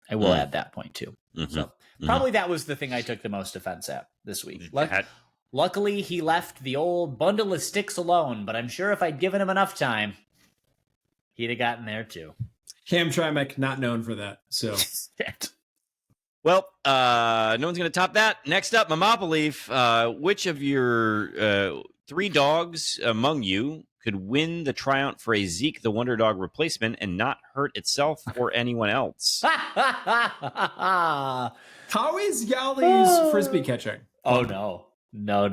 S2: I will add that point too. Mm-hmm. So probably that was the thing I took the most offense at this week. Luckily, he left the old bundle of sticks alone, but I'm sure if I'd given him enough time, he'd have gotten there too.
S3: Hamtramck, not known for that. So,
S1: well, no one's going to top that. Next up, Mamapaleaf, which of your 3 dogs among you could win the tryout for a Zeke the Wonder Dog replacement and not hurt itself or anyone else?
S3: How is Yali's frisbee catching?
S2: Oh, no. No.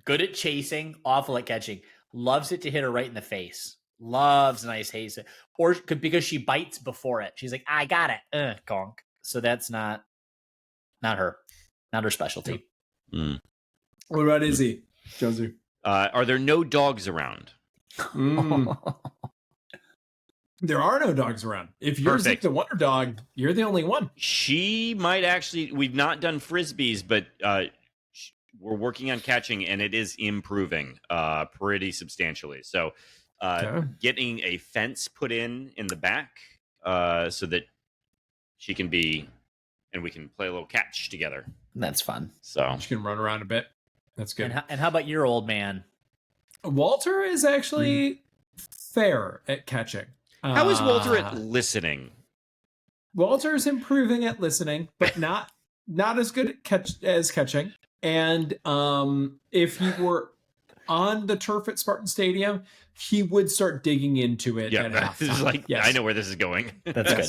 S2: Good at chasing, awful at catching. Loves it to hit her right in the face. Loves nice haze. Or because she bites before it. She's like, I got it. Gonk. So that's not her. Not her specialty.
S3: What about Izzy, Jonesy?
S1: Are there no dogs around?
S3: There are no dogs around. If you're Zeke the Wonder Dog, you're the only one.
S1: She might actually. We've not done frisbees, but we're working on catching, and it is improving pretty substantially. So getting a fence put in the back so that she can be, and we can play a little catch together.
S2: That's fun.
S1: So
S3: she can run around a bit. That's good.
S2: And how about your old man?
S3: Walter is actually fair at catching.
S1: How is Walter at listening?
S3: Walter is improving at listening, but not as good at catching. And if he were on the turf at Spartan Stadium, he would start digging into it.
S1: Yeah,
S3: at halftime.
S1: like,
S3: yes.
S1: I know where this is going.
S2: That's good.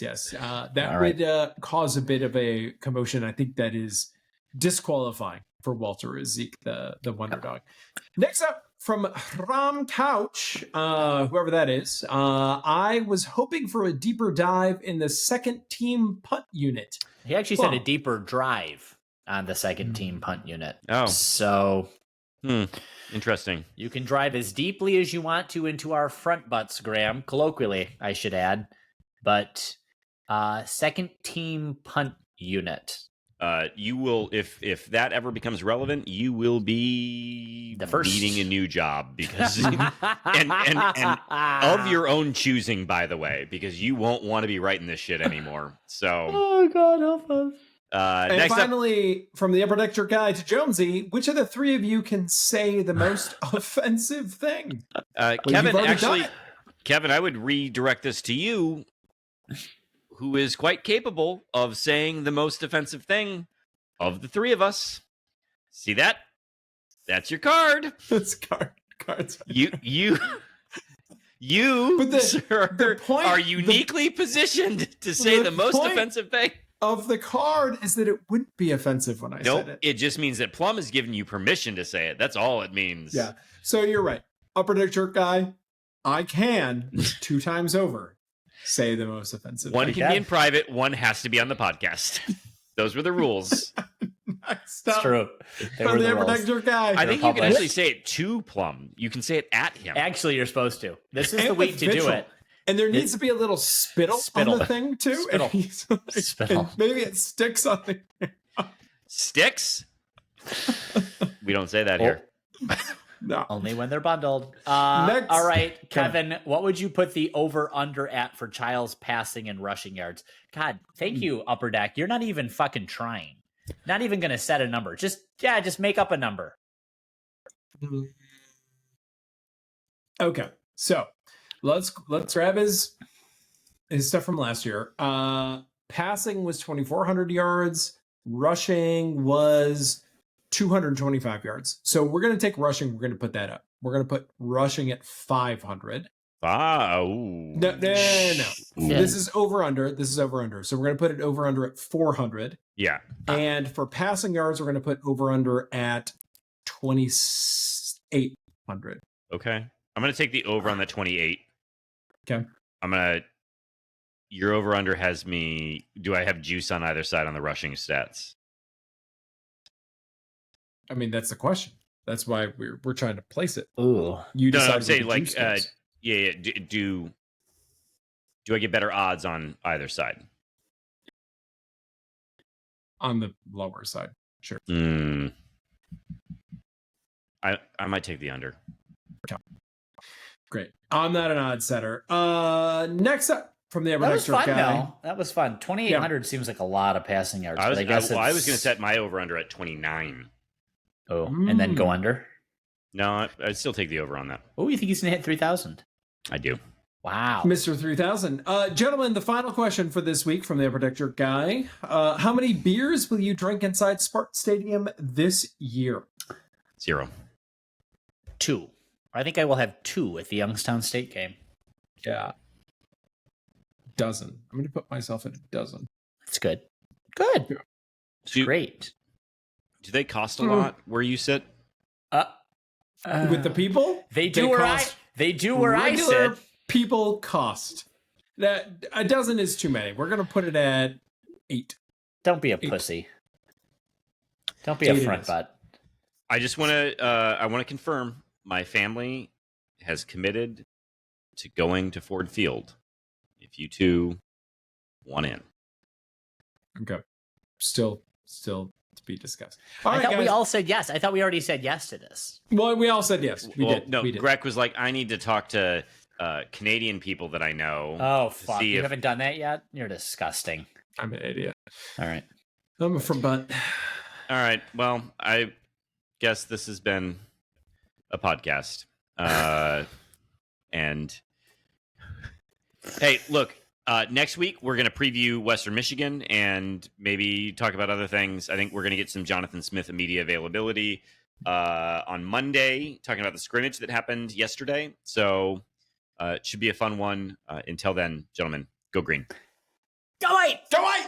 S3: Yes. That
S2: All
S3: would
S2: right.
S3: cause a bit of a commotion. I think that is disqualifying for Walter as Zeke, the wonder dog. Next up, from Ram Couch, whoever that is, I was hoping for a deeper dive in the second team punt unit.
S2: He actually said a deeper drive on the second team punt unit.
S1: Oh.
S2: So
S1: Interesting.
S2: you can drive as deeply as you want to into our front butts, Graham, colloquially, I should add. But second team punt unit.
S1: You will, if that ever becomes relevant, you will be
S2: The first.
S1: needing a new job because and of your own choosing, by the way, because you won't want to be writing this shit anymore. So,
S2: Oh God, help us!
S3: And
S1: next
S3: finally, from the Upper Deck Guy to Jonesy, which of the three of you can say the most offensive thing?
S1: Kevin, I would redirect this to you, who is quite capable of saying the most offensive thing of the three of us. See that? That's your card.
S3: That's cards.
S1: You,
S3: But
S1: sir,
S3: point-
S1: are uniquely positioned to say the most
S3: point
S1: offensive thing.
S3: Of the card is that it wouldn't be offensive when I said it.
S1: It just means that Plum has given you permission to say it. That's all it means.
S3: Yeah. So you're right. Upper Deck Jerk Guy, I can 2 times over say the most offensive
S1: One
S3: thing.
S1: can be in private, one has to be on the podcast. Those were the rules.
S3: Next
S2: It's
S3: up,
S2: true. They were
S3: from the
S2: the
S3: Upper
S2: rules.
S3: Deck Jerk Guy.
S1: I think you can
S2: published.
S1: actually say it to Plum. You can say it at him.
S2: Actually, you're supposed to. This is
S3: And
S2: the week
S3: with
S2: to do
S3: Mitchell.
S2: it.
S3: And there needs to be a little spittle on the thing, too.
S2: Spittle.
S3: And he's like-
S2: Spittle.
S3: and maybe it sticks on the...
S1: Sticks? We don't say that here.
S3: No.
S2: Only when they're bundled.
S3: Next.
S2: All right, Kevin, what would you put the over-under at for Child's passing and rushing yards? God, thank you, Upper Deck. You're not even fucking trying. Not even going to set a number. Just make up a number.
S3: Okay, so let's grab his stuff from last year. Passing was 2,400 yards. Rushing was 225 yards. So we're going to take rushing. We're going to put that up. We're going to put rushing at 500. No. This is over under. So we're going to put it over under at 400.
S1: Yeah.
S3: And for passing yards, we're going to put over under at 2,800.
S1: Okay. I'm going to take the over on the 28.
S3: Okay.
S1: Your over under has me. Do I have juice on either side on the rushing stats?
S3: I mean, that's the question. That's why we're trying to place it.
S2: Ooh.
S3: You
S1: No,
S3: decide
S1: I'm
S3: what
S1: saying
S3: the
S1: like,
S3: juice is.
S1: yeah. Do I get better odds on either side?
S3: On the lower side. Sure.
S1: I might take the under.
S3: Great. I'm not an odd setter. Next up from the
S2: That was fun,
S3: guy.
S2: though. That was fun. 2,800 seems like a lot of passing yards.
S1: I was
S2: but I guess
S1: going to set my over under at 29.
S2: Oh, and then go under?
S1: No, I'd still take the over on that.
S2: Oh, you think he's going to hit 3,000?
S1: I do.
S2: Wow.
S3: Mr. 3000. Gentlemen, the final question for this week from the Upper Deck Jerk Guy. How many beers will you drink inside Spartan Stadium this year?
S1: 0.
S2: 2. I think I will have 2 at the Youngstown State game.
S3: Yeah. Dozen. I'm going to put myself at a dozen.
S2: That's good. Good.
S3: Yeah.
S2: Great.
S1: Do they cost a lot where you sit?
S3: With the people?
S2: They do where I
S3: regular
S2: sit.
S3: people cost. That a dozen is too many. We're going to put it at 8.
S2: Don't be a pussy. Don't be a
S3: 8
S2: front
S3: it is.
S2: butt.
S1: I just want to confirm my family has committed to going to Ford Field. If you two want in.
S3: Okay. Still be discussed.
S2: I thought we all said yes. I thought we already said yes to this.
S3: Well, we all said yes. We did.
S1: No,
S3: we did.
S1: Greg was like, I need to talk to Canadian people that I know.
S2: Oh, fuck. You haven't done that yet? You're disgusting.
S3: I'm an idiot.
S2: All right.
S3: I'm a front butt.
S1: All right. Well, I guess this has been a podcast. And hey, look, next week we're going to preview Western Michigan and maybe talk about other things. I think we're going to get some Jonathan Smith media availability on Monday, talking about the scrimmage that happened yesterday. So it should be a fun one. Until then, gentlemen, go green.
S2: Go white!
S3: Go white!